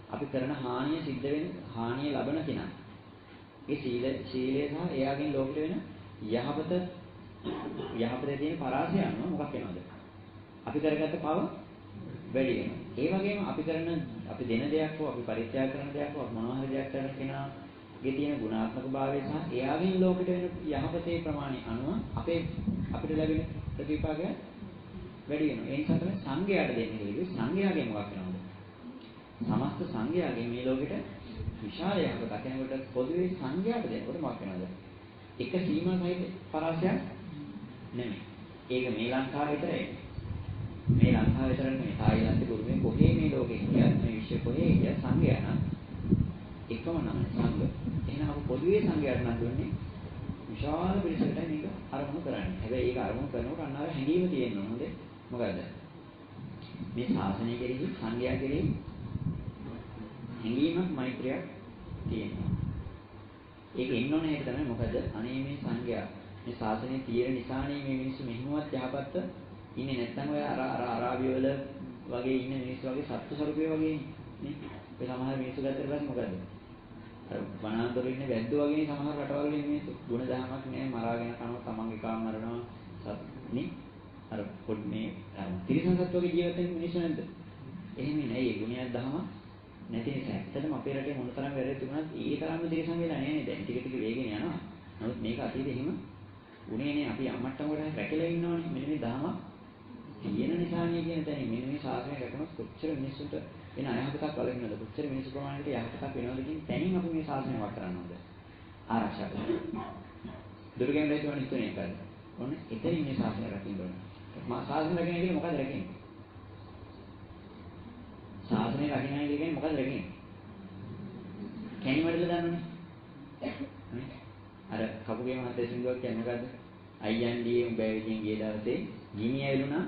B: අපි කරන හානිය සිද්ධ වෙන හානිය ලබන කෙනා. ඒ සීලය සහ එයාගෙන් ලෝකෙට වෙන යහපතේ තියෙන පරාසය අනුව මොකක් වෙනවද? අපි කරගත්ත පව වැඩි වෙනවා. ඒ වගේම අපි දෙන දෙයක් හෝ අපි පරිත්‍යාග කරන දෙයක් හෝ මොනවා හරි දෙයක් කරන කෙනාගේ තියෙන ගුණාත්මක භාවය සහ එයාගෙන් ලෝකෙට වෙන යහපතේ ප්‍රමාණය අනුව අපිට ලැබෙන ප්‍රතිපාකය වැඩි වෙනවා. ඒ නිසා තමයි සංඝයාට දෙන්නේ කියලා. සංඝයාගෙන් මොකක් වෙනවද? සමස්ත සංඝයාගෙන් මේ ලෝකෙට විශාල යහපතක් කෙනෙකුට පොදුවේ සංඝයාට දෙනකොට මොකක් වෙනවද? එක සීමා සහිත පරාසයක් නෙමෙයි. ඒක මේ ලංකාව විතරයි. මේ ලංකාව විතර නෙමෙයි. තායිලන්තේ බුරුමේ කොහේ මේ ලෝකෙ කියත් මේ විශ්ව කොහේ කියත් සංඝයා නම් එකම නම සංඝ. එහෙනම් අපි පොදුවේ සංඝයාට නම් දුන්නේ විශාල පිරිසකට මේක අරමුණු කරන්නේ. හැබැයි ඒක අරමුණු කරනකොට අන්න අර හැඟීම තියෙන්න ඕනේ. මොකද? මේ ශාසනය කෙරෙහි සංඝයා කෙරෙහි හැඟීමක් මෛත්‍රියක් තියෙනවා. ඒක එන්න ඕනේ ඒක තමයි මොකද? අනේ මේ සංඝයා මේ ශාසනය තියෙන නිසානේ මේ මිනිස්සු මෙහිමවත් යහපත් ඉන්නේ නැත්නම් ඔය අරාබිය වල වගේ ඉන්න මිනිස්සු වගේ සත්තු ස්වරූපය වගේ නේ. ඒ සමහර මිනිස්සු ගත්තට පස්සේ මොකද? අර වනාන්තරේ ඉන්න වැද්දෝ වගේ සමහර රටවල් වල ඉන්න මිනිස්සු ගුණ දහමක් නෑ මරාගෙන කනවා තමන්ගේ කාම මරනවා නේ. අර පොඩි මේ තිරිසන් සත්වගේ ජීවිත වෙන මිනිස්සු නැද්ද? එහෙම නෑ. ඒ ගුණයක් දහම නැති නිසා ඇත්තටම අපේ රටේ මොන තරම් වැරදි තිබුණත් ඒ තරම්ම තිරිසන් වෙලා නෑ නේද? ටික ටික වේගෙන යනවා. නමුත් මේක අතීතේ එහෙම උනේනේ අපි අම්මට්ටම වල රැකලා ඉන්නවනේ. මෙන්න මේ දහම තියෙන නිසානේ කියන තැනින් මෙන්න මේ ශාසනය රැකනොත් කොච්චර මිනිස්සුන්ට වෙන අයහපතක් වලකිනවද? කොච්චර මිනිස්සු ප්‍රමාණයකට යහපතක් වෙනවද කියන තැනින් අපි මේ ශාසනය වක් කරන්නවද? ආරක්ෂා කරනවා. දුර්ගම රැකියවන හිතුනේ ඒකද? ඔන්න එතනින් මේ ශාසනය රැකින්න ඕනේ. මා ශාසනය රැකින කියන්නේ මොකද රැකින්නේ? ශාසනය රැකිනයි කියන්නේ මොකද රැකින්නේ? කැණි වලද දන්නවනේ. අර කපුගේ මහත්තයා සිංදුවක් කියන්නේ මොකද්ද? අයියන්ඩියේ උඹෑවිදින් ගිය දවසේ ගිනි ඇවිලුණා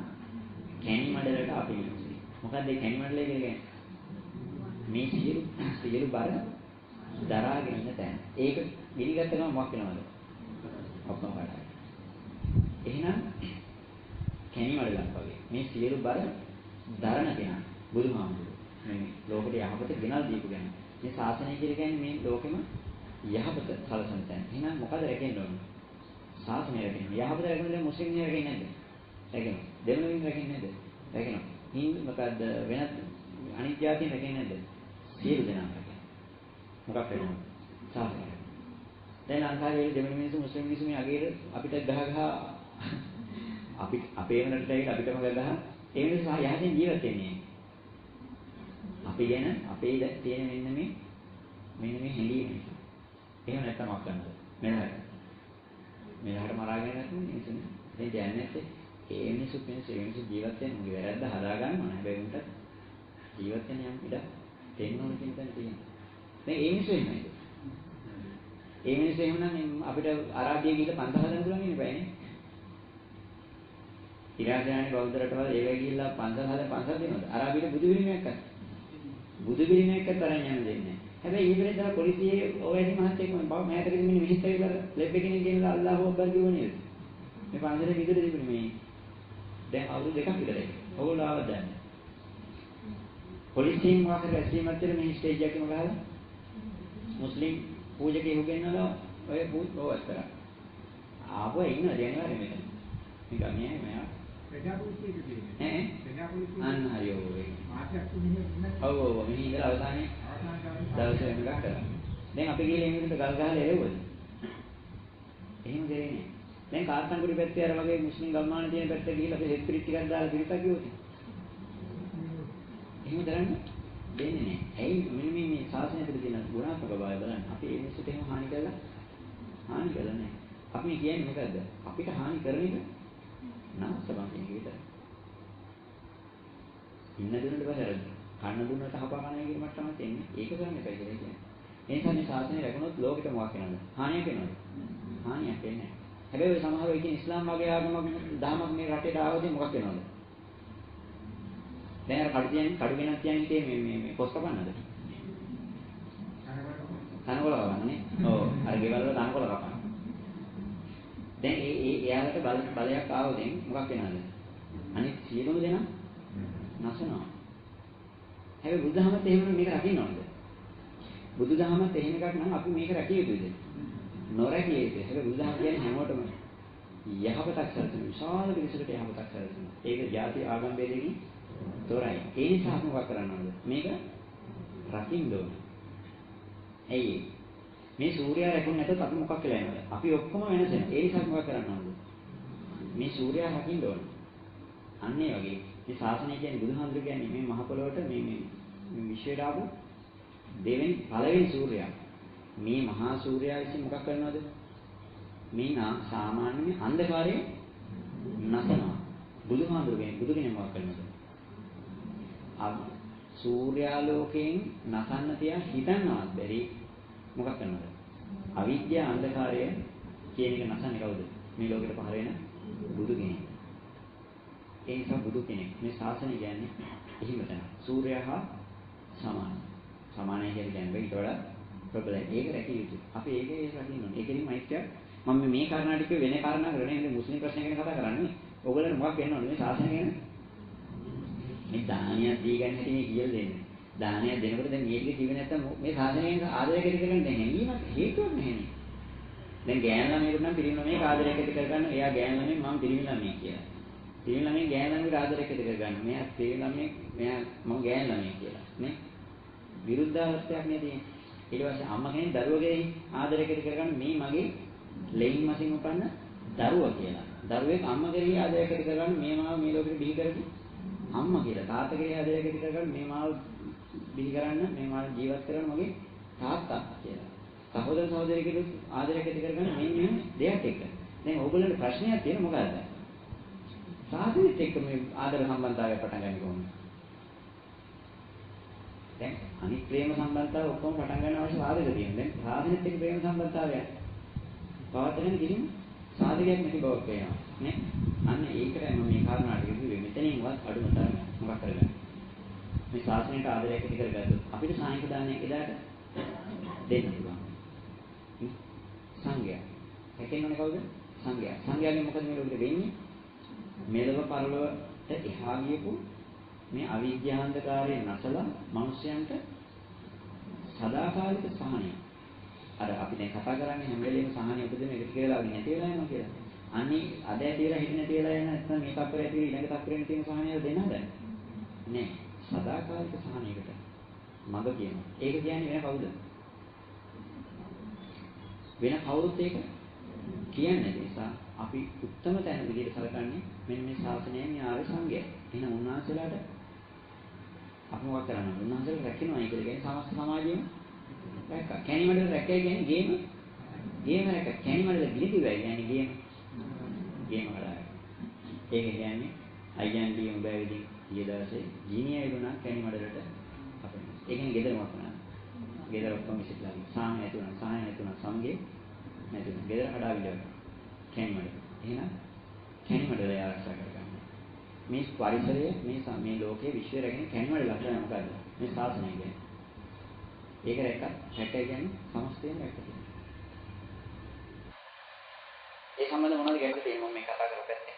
B: කැණි මඩලට අපි මිනිස්සු. මොකද්ද මේ කැණි මඩලය කියන්නේ? මේ සියලු බර දරාගෙන ඉන්න තැන. ඒක ගිනි ගත්ත ගමන් මොකක් වෙනවද? ඔක්කොම වඩා. එහෙනම් කැණි මඩලක් වගේ මේ සියලු බර දරන කෙනා බුදුහාමුදුරුවෝ. මේ ලෝකෙට යහපත ගෙනල් දීපු කෙනා. මේ ශාසනය කියන්නේ මේ ලෝකෙම යහපත සලසන තැන. එහෙනම් මොකද රැකෙන්න ඕනේ? ශාසනය රැකෙන්න. යහපත රැකෙන්නේ මුස්ලිම් රැකෙන්නේ නැද්ද? රැකෙනවා. දෙමළමින් රැකෙන්නේ නැද්ද? රැකෙනවා. හින්දු මොකද්ද වෙනත් අනිත් ජාතින් රැකෙන්නේ නැද්ද? සියලු දෙනා රැකෙනවා. මොකක් වෙනවද? ශාසනය. දැන් ලංකාවේ දෙමළ මිනිස්සු මුස්ලිම් මිනිස්සු මේ අගේට අපිට ගහ අපි අපේම රටට ඇවිත් අපිටම ගහ ඒ මිනිස්සු යහතින් ජීවත් වෙන්නේ. අපි ගැන අපේ තියෙන මෙන්න මේ හැඟීම. එහෙම නැත්තම් මොකක් කරන්නද? මෙලහට මරාගෙන නැත්නම් මිනිස්සුනේ. දැන් කියන්නේ නැත්තේ ඒ මිනිස්සු ජීවත් වෙන මුගේ වැරද්ද හදා ගන්නව නෑ. හැබැයි උන්ට ජීවත් වෙන යම් ඉඩ දෙන්න ඕන කියන තැන තියෙනවා. දැන් ඒ මිනිස්සු එන්නේ. ඒ මිනිස්සු එහෙමනම් අපිට අරාබිය ගිහලා පන්සල් හදන්න පුළුවන් ඉන්නේ බෑනේ. ඉරාකයානේ බෞද්ධ රටවල් ඒවයි ගිහිල්ලා පන්සල් දෙනවද? අරාබියට බුදු පිළිමයක් ගන්න. බුදු පිළිමයක් තරම් යන්න දෙන්නේ නැහැ. හැබැයි ඊපෙරේද පොලිසියේ ඔයදි මහත්තයෙක් මම මෑතකදී මිනිහ මෙහෙත් ඇවිල්ලා ලැබ් එකකින් ගෙනලා අල්ලාහ් අක්බර් කිව්ව නේද? මේ පන්සලේ විතර තිබුණේ මේ දැන් අවුරුදු 2ක් විතරයි. ඕගොල්ලෝ ආවද දැන්? පොලිසියෙන් මොකක් හරි ඇස්ීමක් තියෙන මේ ස්ටේජ් එකකම ගහලා මුස්ලිම් පූජකයෙකු ගෙන්නලා ඔය ඕවත් කරා. ආපුවා ඉන්න ජනවාරි මෙතන. නිකන් නෑ මම.
A: ප්‍රජා පොලිසියද කියන්නේ?
B: ඈ?
A: ප්‍රජා පොලිසිය.
B: අන්න හරි ඔය.
A: මාත්‍යක් මෙහෙ
B: ඔව් මෙහි ඉඳලා අවසානයේ දවසේ එකක් කරා. දැන් අපි ගිහලා එමුකට ගල් ගහලා එළවුවද? එහෙම දෙන්නේ නෑ. දැන් කාර්තන්කුඩි පැත්තේ අර වගේ මුස්ලිම් ගම්මාන තියෙන පැත්ත ගිහලා අපි හෙස්පිරිට් ටිකක් දාලා පිරිතක් ගියොත් එහෙම කරන්නේ දෙන්නේ නැහැ. ඇයි මෙන්න මේ ශාසනය තුළ තියෙන ගුණාත්මක බව බලන්න. අපි මේ මිනිස්සුන්ට එහෙම හානි කරලා නැහැ. අපි කියන්නේ මොකද්ද? අපිට හානි කරන එක නවත්තපන් කියන එක විතරයි. ඉන්න දුන්නට පස්සේ අර කන්න දුන්නට හපා කන එක මට්ටමක් එන්නේ. ඒක කරන්න එපා කියලා කියන්නේ. ඒ නිසා මේ ශාසනය රැකුණොත් ලෝකෙට මොකක් වෙනවද? හානියක් වෙනවද? හානියක් වෙන්නේ නැහැ. හැබැයි ඔය සමහර වෙයි කියන ඉස්ලාම් වගේ ආගමක් දහමක් මේ රටේට ආවදී මොකක් වෙනවද? දැන් අර කඩු ගෙනත් කියන්නේ මේ පොස් කපන්නද? තනකොළ කපන්නනේ. ඔව්. අර ගෙවල් වල තනකොළ කපන්න. දැන් එයාලට බලයක් ආවොත් මොකක් වෙනවද? අනිත් සියලුම දෙනා නැසනවා. හැබැයි බුදුදහමත් එහෙම මේක රකින්න ඕනද? බුදුදහමත් එහෙම එකක් නම් අපි මේක රැකිය යුතුද? නොරැකිය යුතුයි. හැබැයි බුදුදහම කියන්නේ හැමෝටම යහපතක් සැලසෙන විශාල පිරිසකට යහපතක් සැලසෙන. ඒක ಜಾති ආගම් ભેදකින් තොරයි. ඒ නිසා අපි මොකක් කරන්න ඕනද? මේක රකින්න ඕන. ඇයි? මේ සූර්යයා රැකුනේ නැතත් අපි මොකක් කියලා යනවද? අපි ඔක්කොම වෙනස වෙනවා. ඒ නිසා මොකක් කරන්න ඕනද? මේ සූර්යයා රකින්න ඕන. අන්න ඒ වගේ මේ ශාසනය කියන්නේ බුදුහාමුදුරු කියන්නේ මේ මහ පොළොවට මේ විශ්වයට ආපු දෙවෙනි පළවෙනි සූර්යයා. මේ මහා සූර්යයා විසින් මොකක් කරනවද? මේ සාමාන්‍ය අන්ධකාරය නැසනවා. බුදුහාමුදුරු කියන්නේ බුදු කෙනෙක් මොකක් කරනවද? සූර්යාලෝකයෙන් නැසන්න තියා හිතන්නවත් බැරි මොකක් කරනවද? අවිද්‍යා අන්ධකාරය කියන එක නැසන්නේ කවුද? මේ ලෝකෙට පහළ වෙන බුදු කෙනෙක්. ඒ නිසා බුදු කෙනෙක් මේ ශාසනය කියන්නේ එහෙම තමයි. සූර්යයා හා සමානයි. සමානයි කියන්නේ ඊට වඩා ප්‍රබලයි. ඒක රැකිය යුතුයි. අපි ඒකේ රකින්න ඕනේ. ඒකෙන් මෛත්‍රිය මම මේ කාරණා ටික වෙන කාරණා කරන්නේ නෙමෙයි මුස්ලිම් ප්‍රශ්න ගැන කතා කරන්නේ. ඕගොල්ලන්ට මොකක් වෙන්න ඕනේ මේ ශාසනය ගැන? මේ දානියක් දී ගන්න හැටි මේ කියලා දෙන්නේ. දානයක් දෙනකොට දැන් මේක කිව්වේ නැත්තම් මේ සාධනයෙන් ආදරය කර කරගන්න දැන් හැංගීමක් හේතුවක් නැහැනේ. දැන් ගෑන ළමයෙකුට නම් පිරිමි ළමයෙක් ආදරයක් ඇති කරගන්න එයා ගෑන ළමයෙක් මම පිරිමි ළමයෙක් කියලා. පිරිමි ළමයෙක් ගෑන ළමයෙකුට ආදරයක් ඇති කරගන්න. මෙයා පිරිමි ළමයෙක් මෙයා මම ගෑන ළමයෙක් කියලා. නේ? විරුද්ධාවස්ථයක් නේ තියෙන්නේ. ඊට පස්සේ අම්මා කෙනෙක් දරුවගේ ආදරයක් ඇති කරගන්න මේ මගේ ලෙයින් මසින් උපන්න දරුවා කියලා. දරුවෙක් අම්මා කෙරෙහි ආදරයක් ඇති කරගන්න මේ මාව මේ ලෝකෙට බිහි කරපු අම්මා කියලා. තාත්තා කෙරෙහි ආදරයක් ඇති කරගන්න මේ මාව බිහි කරන්න මේ මාව ජීවත් කරන්න මගේ තාත්තා කියලා. සහෝදර සහෝදරියකට ආදරයක් ඇති කරගන්න මේ දෙයක් එක්ක. දැන් ඕගොල්ලන්ට ප්‍රශ්නයක් තියෙන මොකද්ද? සාධනෙත් එක්ක මේ ආදර සම්බන්ධතාවය පටන් ගන්න කොහොමද? දැන් අනිත් ප්‍රේම සම්බන්ධතාව ඔක්කොම පටන් ගන්න අවශ්‍ය සාධක තියෙනවා. දැන් සාධනෙත් එක්ක ප්‍රේම සම්බන්ධතාවය පවත්වන්න කිසිම සාධකයක් නැති බවක් වෙනවා. නේ? අන්න ඒකටයි මම මේ කාරණාට කිව්වේ මෙතනින්වත් අඩුම තරම මොකක් කරගන්න. මේ ශාසනයට ආදරයක් ඇති කරගත්තොත් අපිට සාහිත්‍ය දානයක් එදාට දෙන්න පුළුවන්. සංඝයා. හැකෙන්නනේ කවුද? සංඝයා. සංඝයාගෙන් මොකද මේ ලෝකෙට වෙන්නේ? මෙලව පරලොවට එහා ගියපු මේ අවිද්‍යාන්ධකාරයෙන් නැසලා මිනිස්යන්ට සදාකාලික සහනය. අර අපි දැන් කතා කරන්නේ හැම වෙලේම සහනය උපදින එක කියලා නැති වෙලා යනවා කියලා. අනේ අද ඇතිලා හිටින නැතිලා යන නැත්නම් මේ තත්පරය ඇතිලා ඊළඟ තත්පරෙන් තියෙන සහනය දෙන්න හදන්නේ. නෑ. සදාකාලික සහනයකට මඟ කියනවා. ඒක කියන්නේ වෙන කවුද? වෙන කවුරුත් ඒක කියන්නේ නැති නිසා අපි උත්තම තැන විදිහට සලකන්නේ මෙන්න මේ ශාසනයේ මේ ආර්ය සංඝය. එහෙනම් උන්වහන්සේලාට අපි මොකක් කරන්නේ? උන්වහන්සේලා රැකිනවා ඒක කියන්නේ සමස්ත සමාජයේම රැක්ක. කැණිමඩල රැක්කයි කියන්නේ ගේම රැක්ක. කැණිමඩල ගිලිතිවයි කියන්නේ ගේම කරා. ඒක කියන්නේ අයියන්ගේ උඹැවිදි ඊයේ දවසේ ජීනියා ඉදුණා කැණිමඩලට අපේ. ඒ කියන්නේ ගෙදරම වුණා. ගෙදර ඔක්කොම ඉස්සෙල්ලා සාහන ඇතුණා සාහන ඇතුණා සංගේ නැතුණා. ගෙදර කඩාවිල කැණිමඩල. එහෙනම් කැණිමඩල ආරක්ෂා කරගන්න. මේ පරිසරය මේ ලෝකයේ විශ්වය රැගෙන කැණිවල ලක්ෂණ මොකද්ද? මේ ශාසනය කියන්නේ. ඒක රැක්කයි කියන්නේ සමස්තයෙන් රැක්ක කියන්නේ. ඒ සම්බන්ධ මොනවද ගැටලු තියෙන්නේ මම මේ කතා කරපු පැත්තේ?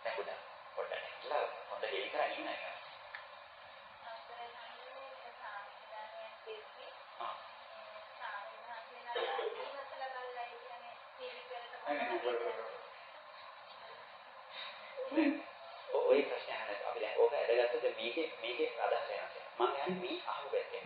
B: දැන් පොඩ්ඩක් ඉట్లా හොඳ හේලි කරා ඉන්න එක. ඔය ප්‍රශ්නේ අහන්න අපි දැන් ඕක ඇදගත්තද මේකේ අදහස වෙනස් මම යන්නේ මේ අහු පැත්තේ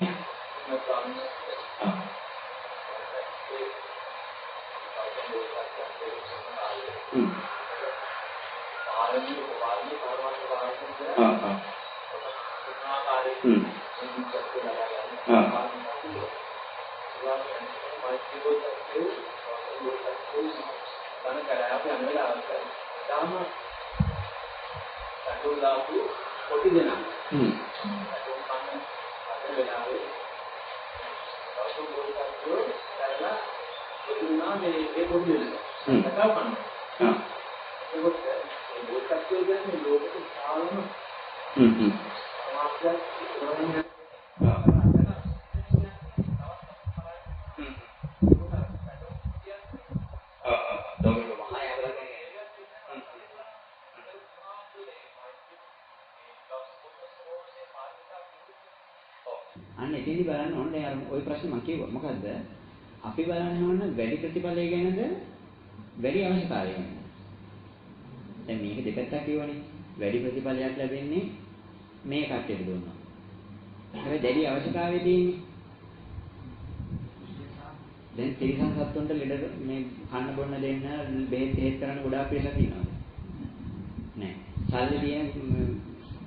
B: අන්න එතෙන්දි බලන්න ඕනේ දැන් අර ওই ප්‍රශ්නේ මම කිව්වා මොකද්ද අපි බලන්න ඕන වැඩි ප්‍රතිඵලය ගැනද වැඩි අවශ්‍යතාවය ගැනද දැන් මේක දෙපැත්තක් කියවනේ වැඩි ප්‍රතිඵලයක් ලැබෙන්නේ මේ කට්ටියට දුන්නා හැබැයි දැඩි අවශ්‍යතාවය තියෙන්නේ දැන් තිරිසන් සත්තුන්ට ලෙඩ මේ කන්න බොන්න දෙන්න බෙහෙත් හේත් කරන්න ගොඩාක් පිළිසක් ඉන්නවා නෑ සල්ලි තියෙන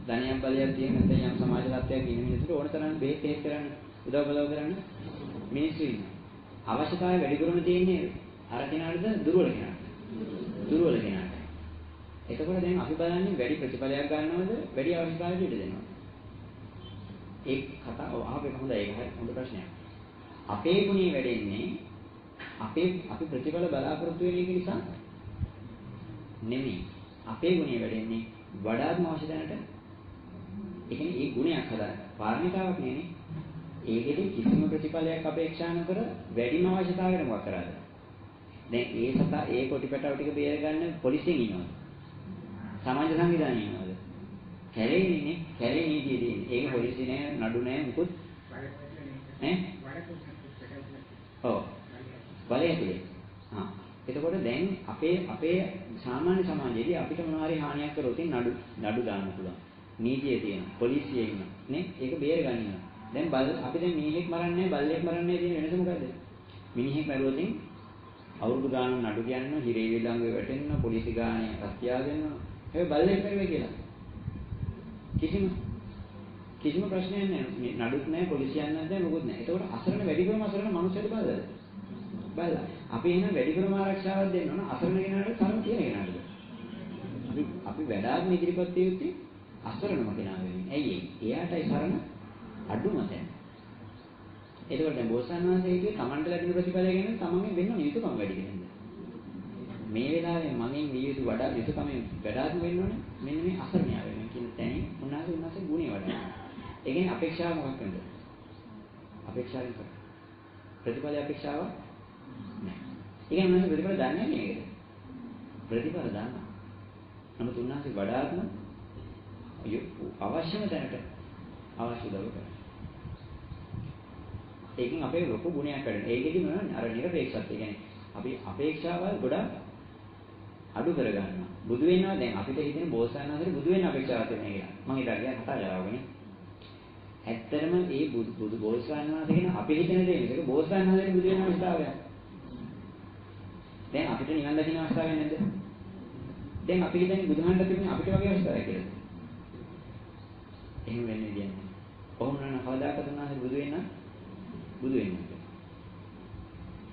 B: ධනියක් බලයක් තියෙන නැත්නම් යම් සමාජ තත්ත්වයක් ඉන්න මිනිස්සුන්ට ඕන තරම් බෙහෙත් හේත් කරන්න උදව් බලව කරන්න මිනිස්සු ඉන්නවා. අවශ්‍යතාවය වැඩි කරන තියෙන්නේ අර කෙනාටද දුර්වල කෙනාට. දුර්වල කෙනාට. එතකොට දැන් අපි බලන්නේ වැඩි ප්‍රතිඵලයක් ගන්නවද වැඩි අවශ්‍යතාවයට ඉඩ දෙනවද? ඒ කතාව අහපේක හොඳයි ඒක හොඳ ප්‍රශ්නයක්. අපේ ගුණේ වැඩෙන්නේ අපි ප්‍රතිඵල බලාපොරොත්තු වෙන එක නිසා නෙමෙයි. අපේ ගුණේ වැඩෙන්නේ වඩාත්ම අවශ්‍ය දැනට ඒ කියන්නේ ඒ ගුණයක් හදන්න. පාරමිතාවක් නෙනේ. ඒකෙදි කිසිම ප්‍රතිඵලයක් අපේක්ෂා නොකර වැඩිම අවශ්‍යතාවයකට මොකක් කරාද? දැන් ඒ සතා ඒ කොටිපටව ටික බේර ගන්න පොලිසියෙන් ඉන්නවද? සමාජ සංවිධානය ඉන්නවද? කැලේනේ කැලේ නීතිය තියෙන්නේ. ඒක පොලිසිය නෑ නඩු නෑ මුකුත් ඈ? ඔව්. බලය ඇතුලේ. එතකොට දැන් අපේ සාමාන්‍ය සමාජයේදී අපිට මොනවා හරි හානියක් කරොත් නඩු දාන්න පුළුවන්. නීතිය තියෙනවා. පොලිසිය ඉන්නවා. නේ? ඒක බේර ගන්නවා. දැන් අපි දැන් මිනිහෙක් මරන්නේ බල්ලෙක් මරන්නේ තියෙන වෙනස මොකද්ද? මිනිහෙක් මරුවොත් අවුරුදු ගානක් නඩු කියනවා, හිරේ විලංගුවේ වැටෙනවා, පොලිසි ගානේ හත්යා දෙනවා. හැබැයි බල්ලෙක් මරුවේ කියලා. කිසිම ප්‍රශ්නයක් නැහැ. නඩුත් නැහැ, පොලිසියක් නැහැ, මොකුත් නැහැ. ඒතකොට අසරණ වැඩිපුරම අසරණ මනුස්සයෙක් බලද? බලලා. අපි එහෙනම් වැඩිපුරම ආරක්ෂාවක් දෙන්න ඕන අසරණ කෙනාට තරම් තියෙන කෙනාට. අපි වැඩාත්ම ඉදිරිපත් යුත්තේ අසරණම කෙනා වෙන්නේ. ඇයි ඒ? එයාටයි සරණ අඩුම තැන. එතකොට දැන් බෝසත්ණන් වහන්සේ කිව්වේ තමන්ට ලැබෙන ප්‍රතිඵලය ගැන තමන්ගෙන් වෙන්න යුතුකම් වැඩි කෙනෙක්ද? මේ වෙලාවේ මගෙන් විය යුතු වඩා යුතුකම වැඩාත්ම වෙන්න ඕනේ. මෙන්න මේ අසරණයා වෙන කියන තැනින් උන්වහන්සේ ගුණේ වඩනවා. ඒ කියන්නේ අපේක්ෂාව මොකක්ද? අපේක්ෂාවෙන් කරා. ප්‍රතිඵල අපේක්ෂාව නැහැ. ඒ කියන්නේ උන්වහන්සේ ප්‍රතිඵල දන්නේ නේද? ප්‍රතිඵල දන්නවා. නමුත් උන්වහන්සේ වඩාත්ම අවශ්‍යම තැනට අවශ්‍ය දව කරනවා. ඒකෙන් අපේ ලොකු ගුණයක් වැඩෙනවා. ඒකෙදි මොනවද? අර නිර්පේක්ෂත්වය. කියන්නේ අපි අපේක්ෂාවල් ගොඩක් අඩු කර ගන්නවා. බුදු වෙනවා දැන් අපිට හිතෙන බෝසත්ණන්සේට බුදු වෙන්න අපේක්ෂාවක් තියෙනවා කියලා. මම ඊට ගියා කතා කරාවනේ. ඇත්තටම ඒ බුදු බෝසත්ණන්සේ කියන අපි හිතන දේ නෙවෙයි. ඒක බෝසත්ණන්සේට බුදු වෙන අවස්ථාවයක්. දැන් අපිට නිවන් දකින්න අවස්ථාවක් නැද්ද? දැන් අපි හිතන්නේ බුදුහන්ට තිබුණේ අපිට වගේ අවස්ථාවක් කියලා. එහෙම වෙන්නේ කියන්නේ. කොහොම නන කවදාකවත් උන්වහන්සේ බුදු වෙන්න.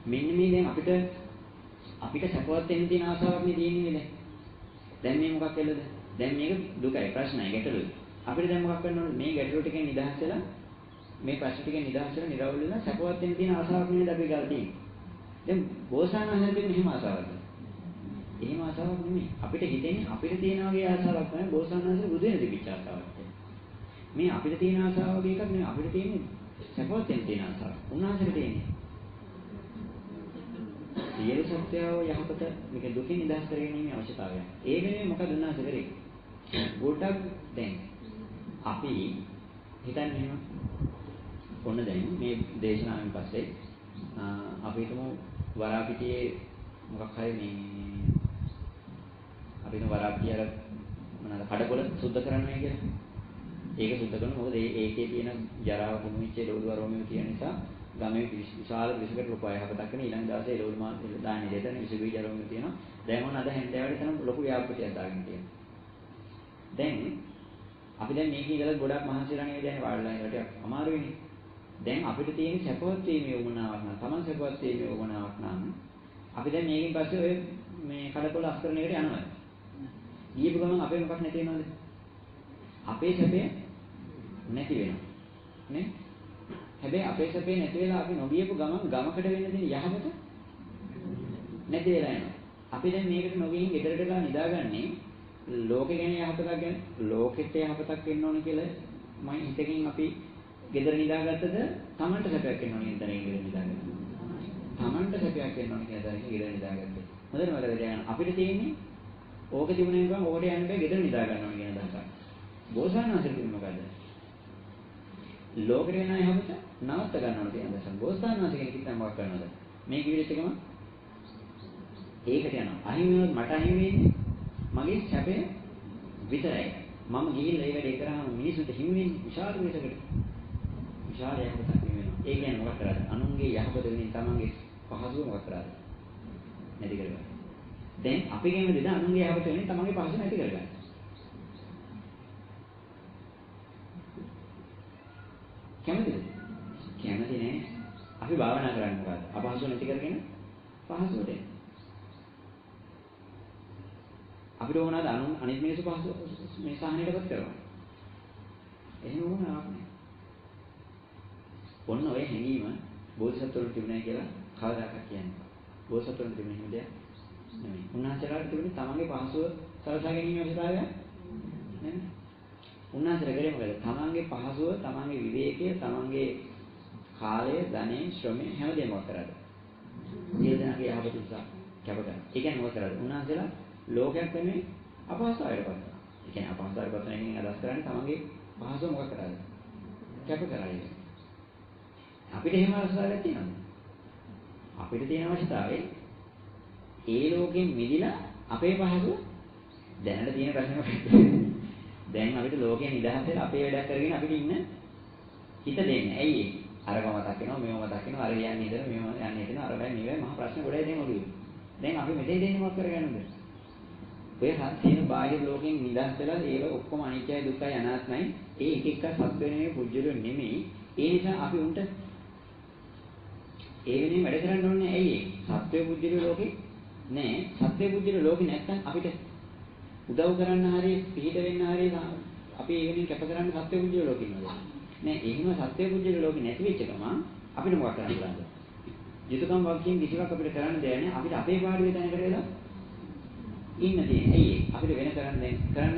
B: මෙන්න මේ දැන් අපිට සපවත් වෙන්න තියෙන ආසාවක් නේ තියෙන්නේ නේද? දැන් මේ මොකක් වෙලද? දැන් මේක දුකයි ප්‍රශ්නයි ගැටලුයි. අපිට දැන් මොකක් කරන්න ඕනේ? මේ ගැටලුව ටිකෙන් නිදහස් වෙලා මේ ප්‍රශ්න ටිකෙන් නිදහස් වෙලා නිරවුල් වෙලා සපවත් වෙන්න තියෙන ආසාවක් නේද අපි ගාලා තියෙන්නේ. දැන් බෝසත්ණන් හැදෙන්නේ මෙහෙම ආසාවක්ද? එහෙම ආසාවක් නෙමෙයි. අපිට හිතෙන්නේ අපිට තියෙන වගේ ආසාවක් තමයි බෝසත්ණන්සේ බුදු වෙන තිබිච්ච ආසාවක් කියලා. මේ අපිට තියෙන ආසාව වගේ එකක් නෙමෙයි. අපිට තියෙන්නේ සපෝත් තියෙන ආසාව. උන්වහන්සේට තියෙන්නේ. සියලු සත්‍යව යහපත මේක දුකින් නිදහස් කර ගැනීමේ අවශ්‍යතාවය. ඒ වෙනුවෙන් මොකද උන්වහන්සේ කරේ? ගොඩක් දැන් අපි හිතන්නේ එහෙම. ඔන්න දැන් මේ දේශනාවෙන් පස්සේ අපි හිතමු වරාපිටියේ මොකක් හරි මේ අපි හිතමු වරාපිටිය අර මොනවාද කඩකොල සුද්ධ කරන්නේ කියලා. ඒක සුද්ධ කරන මොකද ඒකේ තියෙන ජරාව කුණුවිච්ච ලෝඩු වරෝමිය තියෙන නිසා ගමේ විශාල විසකට රුපියල් 7ක් වෙන ඊළඟ දවසේ ලෝඩු මාල් දාන්නේ දෙතන විසුබී ජරෝමිය තියෙනවා. දැන් මොන අද හැන්දෑවට එතන ලොකු ව්‍යාපෘතියක් දාගෙන තියෙනවා. දැන් අපි දැන් මේක ඉඳලා ගොඩක් මහන්සිලා නේද දැන් වාඩිලා ඉඳලා ටිකක් අමාරු වෙන්නේ. දැන් අපිට තියෙන සපෝත් වීමේ උමනාවක් නම් Taman සපෝත් වීමේ උමනාවක් නම් අපි දැන් මේකෙන් පස්සේ ඔය මේ කඩකොල අස්කරන එකට යනවා. ගියපු ගමන් අපේ මොකක් නැති වෙනවද? අපේ සැපේ නැති වෙනවා. නේ? හැබැයි අපේ සැපේ නැති වෙලා අපි නොගියපු ගමන් ගමකට වෙන්න දෙන යහමත නැති වෙලා යනවා. අපි දැන් මේකට නොගිහින් ගෙදරට ගා නිදාගන්නේ ලෝකේ ගැන යහපතක් ගැන ලෝකෙට යහපතක් වෙන්න ඕන කියලා මම හිතකින් අපි ගෙදර නිදාගත්තද Tamanට සැපයක් වෙන්න ඕන නේද ගෙදර නිදාගත්තද? Tamanට සැපයක් වෙන්න ඕන කියලා දැන් ගෙදර නිදාගත්තේ. හොඳට මතක තියාගන්න. අපිට තියෙන්නේ ඕක තිබුණේ නිකන් ඕකට යන්න බෑ ගෙදර නිදා ගන්න ඕන කියන දහසක්. බෝසත්ණන්සේට තිබුණ මොකද්ද? ලෝකේ වෙන යහපත නවත්ත ගන්න ඕන කියන දහසක්. බෝසත්ණන්සේ කෙනෙක් හිටන් මොකක් කරනවද? මේ කිවිලෙත් එකම ඒකට යනවා. අහිමි වුණොත් මට අහිමි වෙන්නේ මගේ සැපේ විතරයි. මම ගිහිල්ලා ඒ වැඩේ කරාම මිනිසුන්ට හිමි වෙන්නේ විශාල විශේෂකට. විශාල යහපතක් හිමි වෙනවා. ඒ කියන්නේ මොකක් කරාද? අනුන්ගේ යහපත වෙනින් තමන්ගේ පහසුව මොකක් කරාද? නැති කරගන්න. දැන් අපි කියන්නේ දෙද අනුන්ගේ යහපත වෙනින් තමන්ගේ පහසුව නැති කරගන්න. කැමතිද? කැමති නෑ. අපි භාවනා කරන්නේ මොකද්ද? අපහසුව නැති කරගෙන පහසුවට එන්න. අපිට ඕනද අනිත් මිනිස්සු පහසු මේ සාහනයටපත් කරනවා. එහෙම වුණාවක් නෑ. ඔන්න ඔය හැඟීම බෝධිසත්වවරු තිබුණා කියලා කවදාකවත් කියන්නේ. බෝධිසත්වවරු තිබුණ හිම දෙයක් නෙමෙයි. උන්වහන්සේලාට තිබුණේ තමන්ගේ පහසුව සලසා ගැනීම අවශ්‍යතාවය නෙමෙයි. උන්වහන්සේලා කරේ මොකද? තමන්ගේ පහසුව, තමන්ගේ විවේකය, තමන්ගේ කාලය, ධනෙ, ශ්‍රමය හැමදේම වක් කරාද? සියලුදෙනාගේ යහපත උදෙසා කැප කරා. ඒ කියන්නේ මොකද කරාද? උන්වහන්සේලා ලෝකයක් නෙමෙයි අපහසුතාවයටපත් කරනවා. ඒ කියන්නේ අපහසුතාවයටපත් වෙන එකෙන් අදහස් කරන්නේ තමන්ගේ පහසුව මොකක් කරාද? කැප කරා ඒක. අපිට එහෙම අවශ්‍යතාවයක් තියෙනවද? අපිට තියෙන අවශ්‍යතාවය ඒ ලෝකෙන් මිදිලා අපේ පහසුව දැනට තියෙන ප්‍රශ්න මොකක්ද? දැන් අපිට ලෝකයෙන් නිදහස් වෙලා අපේ වැඩ කරගෙන අපිට ඉන්න හිත දෙන්නේ. ඇයි ඒ? අරක මතක් වෙනවා, මේව මතක් වෙනවා, අර යන්නේ ඉතන, මේව යන්නේ ඉතන, අර බෑ මේවයි මහා ප්‍රශ්න ගොඩයි දැන් ඔළුවේ. දැන් අපි මෙතෙන් දෙන්නේ මොකක් කරගන්නද? ඔය තියෙන බාහිර ලෝකයෙන් නිදහස් වෙලා ඒක ඔක්කොම අනිත්‍යයි, දුක්ඛයි, අනාත්මයි. ඒ එක එක සත්‍ය නෙමෙයි, පුජ්‍යලෝ නෙමෙයි. ඒ නිසා අපි උන්ට ඒ වෙනින් වැඩ කරන්න ඕනේ. ඇයි ඒ? සත්‍ය පුජ්‍යලෝ ලෝකේ නෑ. සත්‍ය පුජ්‍යලෝ ලෝකේ නැත්තම් අපිට උදව් කරන්න හරිය පිළිහිට වෙන්න හරිය අපි ඒ වෙනින් කැප කරන්න සත්‍ය පුජ්‍යලෝ ලෝකේ ඉන්නවද? නෑ. එහෙම සත්‍ය පුජ්‍යලෝ ලෝකේ නැති වෙච්ච ගමන් අපිට මොකක් කරන්න බැලන්ද? යුතුයකම් වගකීම් කිසිවක් අපිට කරන්න දෙයක් නෑ. අපිට අපේ පාඩුවේ තැනකට වෙලා ඉන්න තියෙන්නේ. ඇයි ඒ? අපිට වෙන කරන්න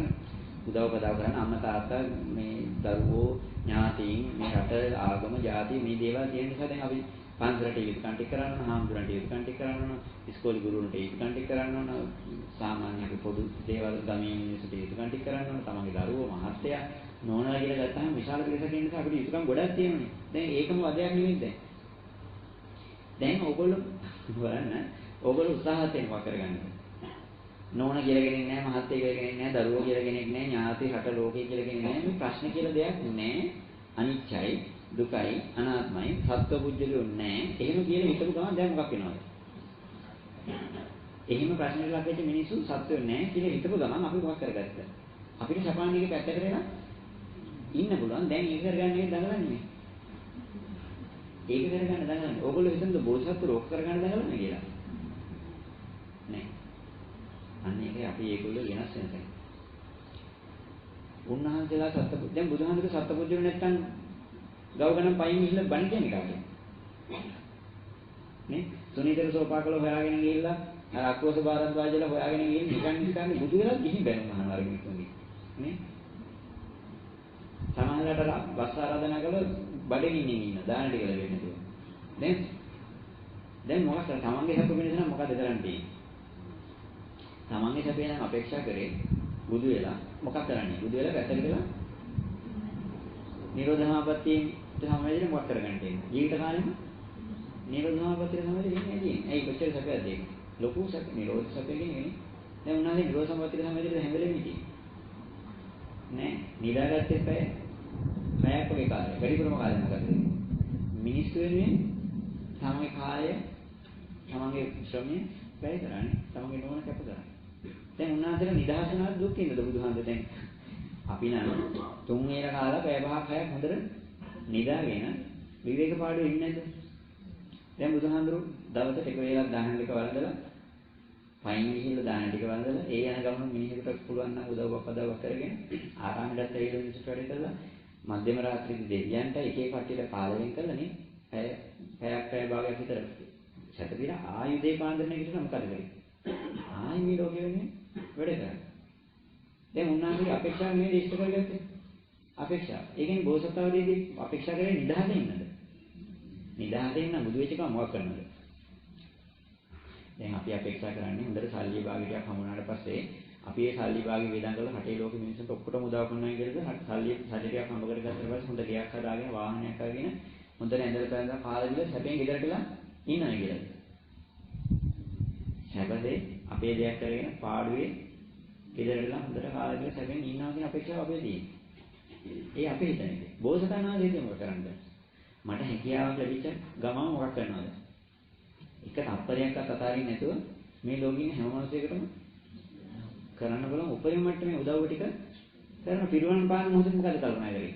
B: උදව් කරන්න අම්මා තාත්තා මේ දරුවෝ ඥාතීන් මේ රට ආගම ජාති මේ දේවල් තියෙන නිසා දැන් අපි පන්සලට යුතුයකම් ටික කරන්න ඕන, හාමුදුරන්ට යුතුයකම් ටික කරන්න ඕන, ඉස්කෝලේ ගුරුවරුන්ට යුතුයකම් ටික කරන්න ඕන, සාමාන්‍ය අපි පොදු දේවල් ගමේ මිනිස්සුන්ට යුතුයකම් ටික කරන්න ඕන, තමන්ගේ දරුවෝ මහත්තයා නෝනලා කියලා ගත්තාම විශාල පිරිසක් ඉන්න නිසා අපිට යුතුයකම් ගොඩක් තියෙනනේ. දැන් ඒකම වදයක් නෙමෙයි දැන්. දැන් ඕගොල්ලෝ බලන්න ඕගොල්ලෝ උත්සාහත් වෙනවා කරගන්න. නෝන කියලා කෙනෙක් නැහැ, මහත්තයා කියලා කෙනෙක් නැහැ, දරුවෝ කියලා කෙනෙක් නැහැ, ඥාති රට ලෝකේ කියලා කෙනෙක් නැහැ. මේ ප්‍රශ්න කියලා දෙයක් නැහැ. අනිත්‍යයි, දුකයි, අනාත්මයි, සත්වපුජ්‍යලියෝ නැහැ. එහෙම කියලා හිතපු ගමන් දැන් මොකක් වෙනවද? එහෙම ප්‍රශ්නෙට ලක් වෙච්ච මිනිස්සු සත්වෝ නැහැ කියලා හිතපු ගමන් අපි මොකක් කරගත්තද? අපිට සපාණිගේ පැත්තකට වෙලා ඉන්න පුළුවන්. දැන් ඒක කරගන්නේ දඟලන්නේ. ඒක කරගන්න දඟලන්නේ. ඕගොල්ලෝ හිතනද බෝසත්තු රෝග කරගන්න දඟලන්නේ කියලා? නෑ. අන්න ඒකයි අපි ඒගොල්ලෝ වෙනස් වෙනසයි. උන්වහන්සේලා සත්පුරුෂ දැන් බුදුහාමුදුරු සත්පුරුෂ නැත්තම් ගව ගණන් පයින් ගිහිල්ලා බණ කියන්නේ කාටද? නේ? සුනීතර සෝපාකල හොයාගෙන ගිහිල්ලා අක්කෝස බාරද්වාජලා හොයාගෙන ගිහින් නිකන් බුදු වෙලා ගිහින් බැනුම් අහනවා අර මිනිස්සුන්ගේ. නේ? සමහරවිට බස් ආරාධනා කළොත් බඩගින්න ඉන්න දාන ටික ලැබෙන්නේ නැතුව. දැන් මොකක්ද තමන්ගේ හැප වෙනස නම් මොකද කරන්න තියෙන්නේ? තමන්ගේ හැපේ නම් අපේක්ෂා කරේ බුදු වෙලා මොකක් කරන්නේ? බුදු වෙලා පැත්තකට වෙලා නිරෝධමාපත්තියෙන් සමවැදෙන මොකක් කරගන්න තියෙන්නේ? ජීවිත කාලෙම නිරෝධමාපත්තිය සමවැදෙන්නේ නැහැ. ඇයි කොච්චර සැපයක්ද ඒක? ලොකු සැප නිරෝධ සැපේ කියන්නේ. දැන් උනානේ නිරෝධ සම්පත්තිය සමවැදෙන්නේ හැම වෙලෙම ඉතියි. නෑ නිදාගත්තේ පැයක් වගේ කාලයක්. වැඩිපුරම කාලයක් මොකද? මිනිස්සු වෙනුවෙන් තමන්ගේ කාලය තමන්ගේ ශ්‍රමය වැය කරන්නේ. තමන්ගේ නෝන කැප කරන්නේ. දැන් උන්වහන්සේලා නිදහස නාද දුක් විඳද බුදුහන්සේ දැන් අපි නම් තුන් වේල කාලා පැය පහක් හයක් හොඳට නිදාගෙන විවේක පාඩුවේ ඉන්නේ නැද්ද? දැන් බුදුහන්සරු දවසට එක වේලක් දාහන ටික වළඳලා පයින් ගිහිල්ලා දාහන ටික වළඳලා ඒ යන ගමන මිනිහෙකුට පුළුවන් නම් උදව්වක් පදව්වක් කරගෙන ආරාමයට ඇවිල්ලා මිනිස්සුන්ට වැඩ කළා මධ්‍යම රාත්‍රියේ දෙවියන්ට එක එක කට්ටියට කාලයෙන් කළා නේ පැයක් භාගයක් විතර සැතපීර ආයුධේ පාන්දරණය කිව්වම මොකද කරන්නේ? ආයි මේ ලෝකෙ වෙන්නේ වැඩ කරන්නේ. දැන් උන්වහන්සේගේ අපේක්ෂාව නෙවෙයි ඉෂ්ට කරගත්තේ. අපේක්ෂාව. ඒ කියන්නේ බෝසතාවදීදී අපේක්ෂා කරේ නිදහසේ ඉන්නද? නිදහසේ ඉන්න බුදු වෙච්ච එක මොකක් කරනවද? දැන් අපි අපේක්ෂා කරන්නේ හොඳට සල්ලි භාගයක් හමුනාට පස්සේ අපි ඒ සල්ලි භාගෙ වේදන් කරලා රටේ ලෝකෙ මිනිස්සුන්ට ඔක්කොටම උදව් කරනවා කියලාද සල්ලි ටිකක් හම්බ කරගත්තට පස්සේ හොඳ ගෙයක් හදාගෙන වාහනයක් අරගෙන හොඳට ඇඳලා පැනලා කාලා ගිහලා සැපෙන් ගෙදරටලා ඉන්නවනේ කියලාද? සැපසේ අපේ දෙයක් කරගෙන පාඩුවේ ගෙදරටලා හොඳට කාලා ගිහලා සැපෙන් ඉන්නවා කියන අපේක්ෂාව අපේ තියෙනවා. ඒ අපේ හිතන එක. බෝසතාණන්ගේ මොකද කරන්නේ? මට හැකියාවක් ලැබිච්ච ගමන් මොකක් කරනවද? එක තත්පරයක්වත් අතාරින්න නැතුව මේ ලෝකෙ ඉන්න හැම මිනිසෙකුටම කරන්න බලමු උපරිම මට්ටමේ උදව් ටික කරන පිරුවන් පාන මොහොතේ මොකද කල්පනා කරේ?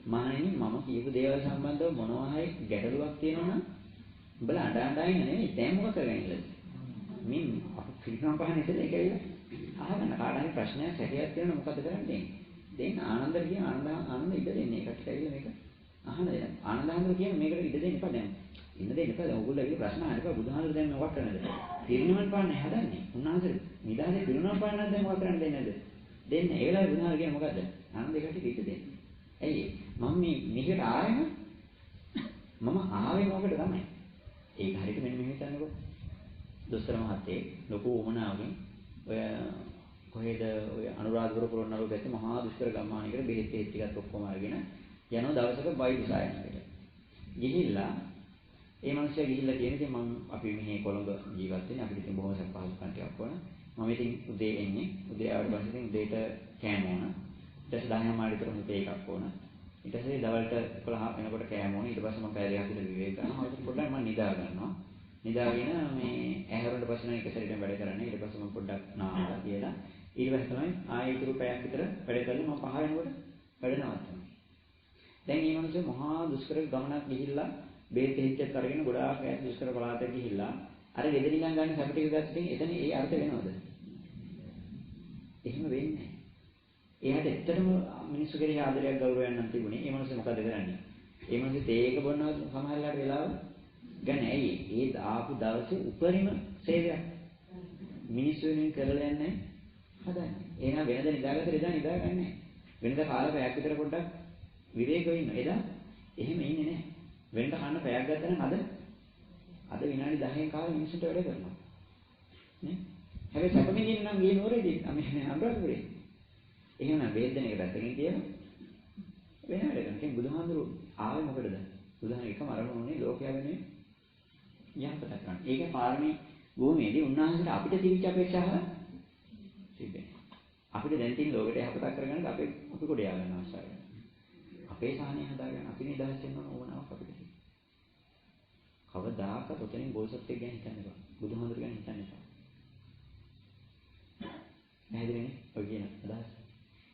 B: මහණෙනි මම කියපු දේවල් සම්බන්ධව මොනවා හරි ගැටලුවක් තියෙනවා නම් උඹලා අඬ ඉන්න නෙවෙයි දැන් මොකද කරගන්නේ? මින් අපේ පිරුවන් පාන ඉතල ඒක ඇවිල්ලා අහගන්න කාට හරි ප්‍රශ්නයක් හැටියක් තියෙනවා මොකද කරන්නේ? දෙන්න ආනන්ද කියන ආනන්ද ඉඩ දෙන්නේ ඒකට ඇවිල්ලා මේක අහන්න දෙන්න. ආනන්දහඳුර කියන්නේ මේකට ඉඩ දෙන්න එපා දැන්. ඉන්න දෙන්න එපා. දැන් ඔයගොල්ලෝ ඇවිල්ලා ප්‍රශ්න අහන්න එපා. බුදුහාමුදුර දැන් මොකක් කරන්නද? පිරිනිවන් පාන්නේ හදන්නේ. උන්වහන්සේ නිදානේ පිරිනිවන් පාන්නත් දැන් මොකක් කරන්න දෙන්නේ නැද්ද? දෙන්න. ඒ වෙලාවේ බුදුහාමුදුර කියන්නේ මොකද්ද? ආනන්ද එකට ඉඩ දෙන්න. ඇයි? මම මේකට ආයෙම මම ආවේ මොකට තමයි? ඒක හරියට මෙන්න මෙහෙම හිතන්නකෝ. දොස්තර මහත්තයෙක් ලොකු උමනාවකින් ඔය කොහෙද ඔය අනුරාධපුර පොළොන්නරුව පැත්තේ මහා දුෂ්කර ගම්මානයකට බෙහෙත් ටිකක් ඔක්කොම අරගෙන යනවා දවසක වෛද්‍ය සායනයකට. ගිහිල්ලා ඒ මිනිස්සයා ගිහිල්ලා කියන ඉතින් මම අපි මෙහි කොළඹ ජීවත් වෙන්නේ අපිට ඉතින් බොහොම සපහසුකම් ටිකක් ඕන. මම ඉතින් උදේ එන්නේ. උදේ ආවට පස්සේ ඉතින් උදේට කෑම ඕන. ඊට පස්සේ 10 මාළි විතර මුතේ එකක් ඕන. ඊට පස්සේ දවල්ට 11 වෙනකොට කෑම ඕන. ඊට පස්සේ මම පැය දෙකක් විතර විවේක ගන්නවා. ඊට පොඩ්ඩක් මම නිදා ගන්නවා. නිදාගෙන මේ ඇහැරුණට පස්සේ නම් එක සැරේටම වැඩ කරන්නේ. ඊට පස්සේ මම පොඩ්ඩක් නාලා කියලා ඊට පස්සේ තමයි ආයෙ ඉතුරු පැයක් විතර වැඩ කරලා මම 5 වෙනකොට වැඩ නවත්තනවා. දැන් මේ මිනිස්සු මහා දුෂ්කර ගමනක් ගිහිල්ලා බේත් හිච්චත් අරගෙන ගොඩාක් ඈත දුෂ්කර පළාතට ගිහිල්ලා අර ගෙදරින් ගන්න සැප ටික ගත්තේ එතන ඒ අර්ථ වෙනවද? එහෙම වෙන්නේ නැහැ. එයාට ඇත්තටම මිනිස්සු කෙරෙහි ආදරයක් ගෞරවයක් නම් තිබුණේ. ඒ මිනිස්සු මොකද කරන්නේ? ඒ මිනිස්සු තේක බොනවා සමහරලාට වෙලාව ගන්න. ඇයි? ඒ ආපු දවසේ උපරිම සේවයක් මිනිස්සු වෙනුවෙන් කරලා යන්නේ හදන්නේ. එහෙනම් වෙනද නිදාගත්තට එදා නිදාගන්නේ නැහැ. වෙනද කාලා පැයක් විතර පොඩ්ඩක් විවේකව ඉන්න. එදා එහෙම ඉන්නේ නැහැ. වෙනද කන්න පැයක් ගත්තා නම් අද විනාඩි 10න් කාලේ මිනිස්සුන්ට වැඩ කරනවා. නේ? හැබැයි සැපමිනින් නම් ගියේ නෝරේදී අපි අනුරාධපුරේ. එහෙනම් වේදනයක පැත්තකින් කියලා වෙන වැඩ කරනවා. කියන්නේ බුදුහාමුදුරු ආවේ මොකටද? බුදුහාමුදුරු එකම අරමුණ උනේ ලෝකයා වෙනුවෙන් යහපත කරන්න. ඒකේ පාරමී භූමියේදී උන්වහන්සේට අපිට තිබිච්ච අපේක්ෂාව තිබෙන්නේ. අපිට දැන් තියෙන ලෝකයට යහපත කරගන්න අපි කොට යා ගන්න අවශ්‍යයි. අපේ සාහනය හදාගන්න අපි නිදහස් වෙන්න ඕනවක් අපිට තියෙනවා. කවදාකවත් ඔතනින් බෝසත්ත්වයක් ගැන හිතන්න එපා. බුදුහාමුදුරු ගැන හිතන්න එපා. නැහැදෙන්නේ ඔය කියන අදහස.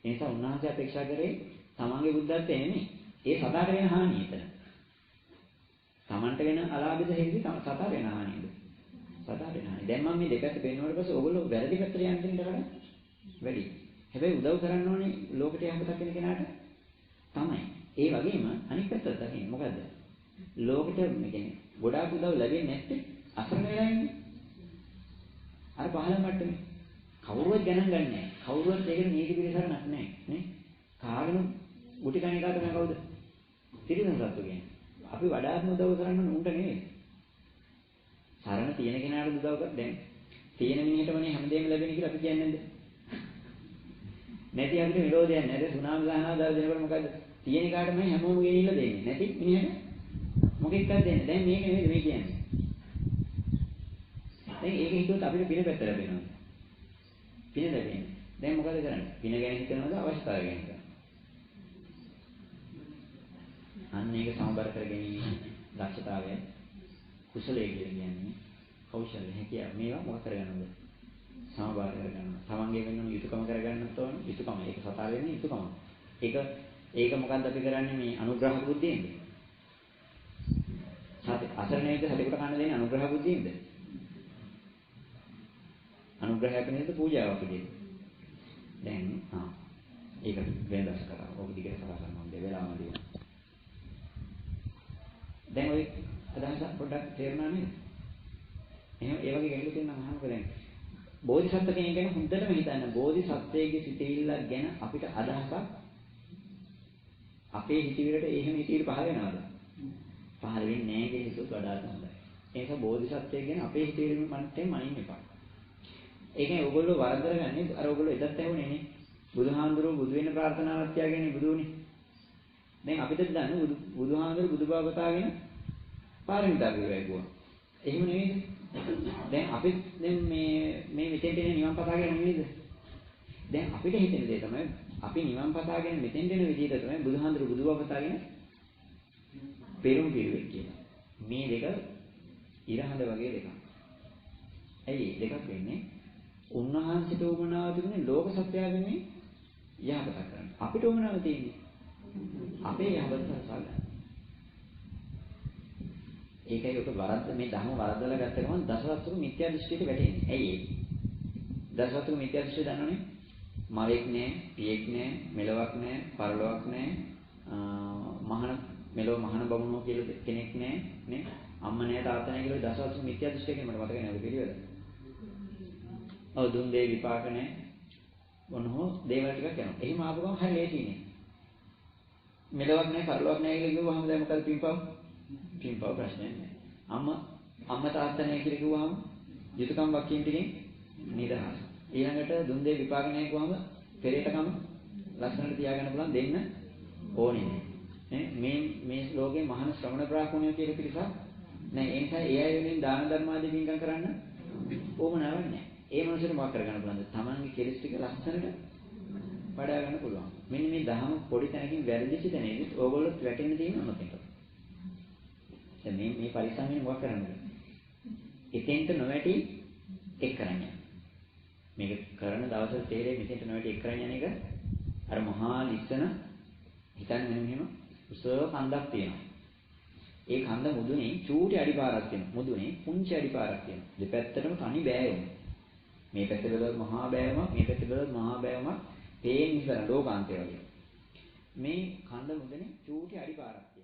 B: ඒ නිසා උන්වහන්සේ අපේක්ෂා කරේ තමන්ගේ බුද්ධත්වය නෙමෙයි. ඒ සදාට වෙන හානිය එතන. තමන්ට වෙන අලාභද හේතුව සදාට වෙන හානියද? සදාට වෙන හානිය. දැන් මම මේ දෙපැත්ත පෙන්වුවාට පස්සේ ඕගොල්ලෝ වැරදි පැත්තට යන්න දෙන්නට වැඩි. හැබැයි උදව් කරන්න ඕනේ ලෝකෙට යහපතක් වෙන කෙනාට තමයි. ඒ වගේම අනිත් පැත්තට දකින්න මොකද්ද? ලෝකෙට මේ කියන්නේ ගොඩාක් උදව් ලැබෙන්නේ නැත්තේ අසරණ වෙලා ඉන්නේ. දැන් මේ දෙපැත්ත පෙන්වුවාට පස්සේ ඕගොල්ලෝ වැරදි පැත්තට යන්න දෙන්නට වැඩි. හැබැයි උදව් කරන්න ඕනේ ලෝකෙට යහපතක් වෙන කෙනාට තමයි. ඒ වගේම අනිත් පැත්තට දකින්න මොකද්ද? ලෝකෙට මේ කියන්නේ ගොඩාක් උදව් ලැබෙන්නේ නැත්තේ අසරණ වෙලා ඉන්නේ. අර පහළ මට්ටමේ. කවුරුවත් ගණන් ගන්නෑ. කවුරුවත් ඒකට නීති පිළිසරණක් නැහැ නේ. කාගෙන ගුටි කණ එක තමයි කවුද? තිරිසන් සත්තු කියන්නේ. අපි වඩාත්ම උදව් කරන්න උන්ට නෙවෙයි. සරණ තියෙන කෙනාට උදව් කර දැන් තියෙන මිනිහටමනේ හැමදේම ලැබෙන්නේ කියලා අපි කියන්නේ නැද්ද? නැති අපිට විරෝධයක් නැහැ. සුනාමි ගහනවා දාලා දෙනකොට මොකද? තියෙන කාටමයි හැමෝම ගෙනිහිල්ලා දෙන්නේ. නැති මිනිහට මොකෙක්ද දෙන්නේ? දැන් මේක නෙවෙයි මේ කියන්නේ. දැන් ඒක හිතුවොත් අපිට පින පැත්ත ලැබෙනවා. පින ලැබෙන්නේ. දැන් මොකද කරන්නේ? පින ගැන හිතනවද අවශ්‍යතාවය ගැන හිතනවද? අන්න ඒක සමබර කර ගැනීම දක්ෂතාවය කුසලයේ කියන්නේ කෞශල්‍ය හැකියාව. මේවා මොකක් කරගන්නවද? සමබර කරගන්න. තමන්ගේ වෙනුණු යුතුයකම කරගන්නත් ඕන. යුතුයකම ඒක සතර වෙන්නේ යුතුයකම. ඒක මොකක්ද අපි කරන්නේ මේ අනුග්‍රහ බුද්ධියෙන්ද? සත්‍ය අසරණයිද සතෙකුට කන්න දෙන්නේ අනුග්‍රහ බුද්ධියෙන්ද? අනුග්‍රහයක් නේද පූජාවක් විදිහට. දැන් ඒක වෙනදස් කරා. ඔබ දිගට කතා කරනවා දෙවෙලාම දින. දැන් ඔය අදහස පොඩ්ඩක් තේරුණා නේද? එහෙනම් ඒ වගේ ගැටලු තියෙනවා මහානක දැන්. බෝධිසත්ව කෙනෙක් ගැන හොඳටම හිතන්න. බෝධිසත්වයේ සිටිල්ලක් ගැන අපිට අදහසක් අපේ හිතවිලට එහෙම හිතවිලි පහල වෙනවද? පහල වෙන්නේ නැහැ කියන හිතුවත් වඩාත් හොඳයි. ඒක බෝධිසත්වයේ ගැන අපේ හිතවිලි මනසෙන් මනින්න එපා. ඒකනේ ඔයගොල්ලෝ වරදලා ගන්නේ අර ඔයගොල්ලෝ එදත් ඇහුනේ නේ. බුදුහාමුදුරුවෝ බුදු වෙන්න ප්‍රාර්ථනාවක් තියාගෙන බුදුනේ. දැන් අපිට දන්න බුදුහාමුදුරුවෝ බුදුබව බතාගෙන පාරමිතා පිරුවා. එහෙම නෙවෙයිද? දැන් අපි දැන් මේ මෙතෙන්ට එන නිවන් පතාගෙන නෙවෙයිද? දැන් අපිට හිතෙන දේ තමයි අපි නිවන් පතාගෙන මෙතෙන්ට එන විදිහට තමයි බුදුහාමුදුරුවෝ බුදුබව බතාගෙන පෙරම් පිරුවේ කියලා. මේ දෙක ඉරහඳ වගේ දෙකක්. ඇයි දෙකක් වෙන්නේ? උන්වහන්සේට උමනාව තිබුණේ ලෝක සත්‍යය වෙන්නේ යහපත කරන්න. අපිට උමනාව තියෙන්නේ අපේ යහපත සලසා ගන්න. ඒකයි ඔක වරද්ද මේ ධර්ම වරද්දලා ගත්ත ගමන් දසවස්තුක මිත්‍යා දෘෂ්ටියට වැටෙන්නේ. ඇයි ඒ? දසවස්තුක මිත්‍යා දෘෂ්ටිය දන්නවනේ? මවෙක් නෑ, පියෙක් නෑ, මෙලොවක් නෑ, පරලොවක් නෑ, මහාන මෙලොව මහාන බමුණෝ කියලා කෙනෙක් නෑ නේ? අම්මා නෑ තාත්තා නෑ කියලා දසවස්තුක මිත්‍යා දෘෂ්ටිය කියන මට මතක නෑ ඔය පිළිවෙල. ඔව් දුන් දේ විපාක නැහැ. මොනෝ දේවල් ටිකක් යනවා. එහෙම ආපු ගමන් හරි ලේසියිනේ. මෙලොවක් නැහැ, පරලොවක් නැහැ කියලා කිව්වහම දැන් මොකද පින්පව්? පින්පව් ප්‍රශ්නයක් නැහැ. අම්මා තාත්තා නැහැ කියලා කිව්වහම යුතුයකම් වක්කීම් ටිකෙන් නිදහස්. ඊළඟට දුන් දේ විපාක නැහැ කිව්වහම පෙරේතකම ලස්සනට තියාගන්න පුළුවන් දෙන්න ඕනේ නැහැ. මේ ලෝකේ මහාන ශ්‍රමණ බ්‍රාහ්මණයෝ කියලා පිරිසක් නැහැ. ඒ නිසා ඒ අය වෙනින් දාන ධර්ම ආදී පින්කම් කරන්න ඕමනාවක් නැහැ. ඒ මනුස්සයට මොකක් කරගන්න පුළුවන්ද? තමන්ගේ කෙලස් ටික ලස්සනට වඩා ගන්න පුළුවන්. මෙන්න මේ දහම පොඩි තැනකින් වැරදිච්ච තැනේදී ඕගොල්ලෝ වැටෙන්න තියෙන මොකක්ද? දැන් මේ පරිස්සමෙන් මොකක් කරන්නද? එතෙන්ට නොවැටි එක් කරන්නේ. මේක කරන දවසට තේරෙන්නේ මෙතෙන්ට නොවැටි එක් කරන්නේ යන එක අර මහා ලිස්සන හිතන්නේ මෙහෙම උස කන්දක් තියෙනවා. ඒ කන්ද මුදුනේ චූටි අඩිපාරක් තියෙනවා. මුදුනේ පුංචි අඩිපාරක් තියෙනවා. දෙපැත්තටම තනි බෑයුම්. මේ පැත්තේ බලවත් මහා බෑවමක්, මේ පැත්තේ බලවත් මහා බෑවමක්, පේන් ඉස්සර ලෝකාන්තය වගේ. මේ කන්ද මුදුනේ චූටි අඩිපාරක්.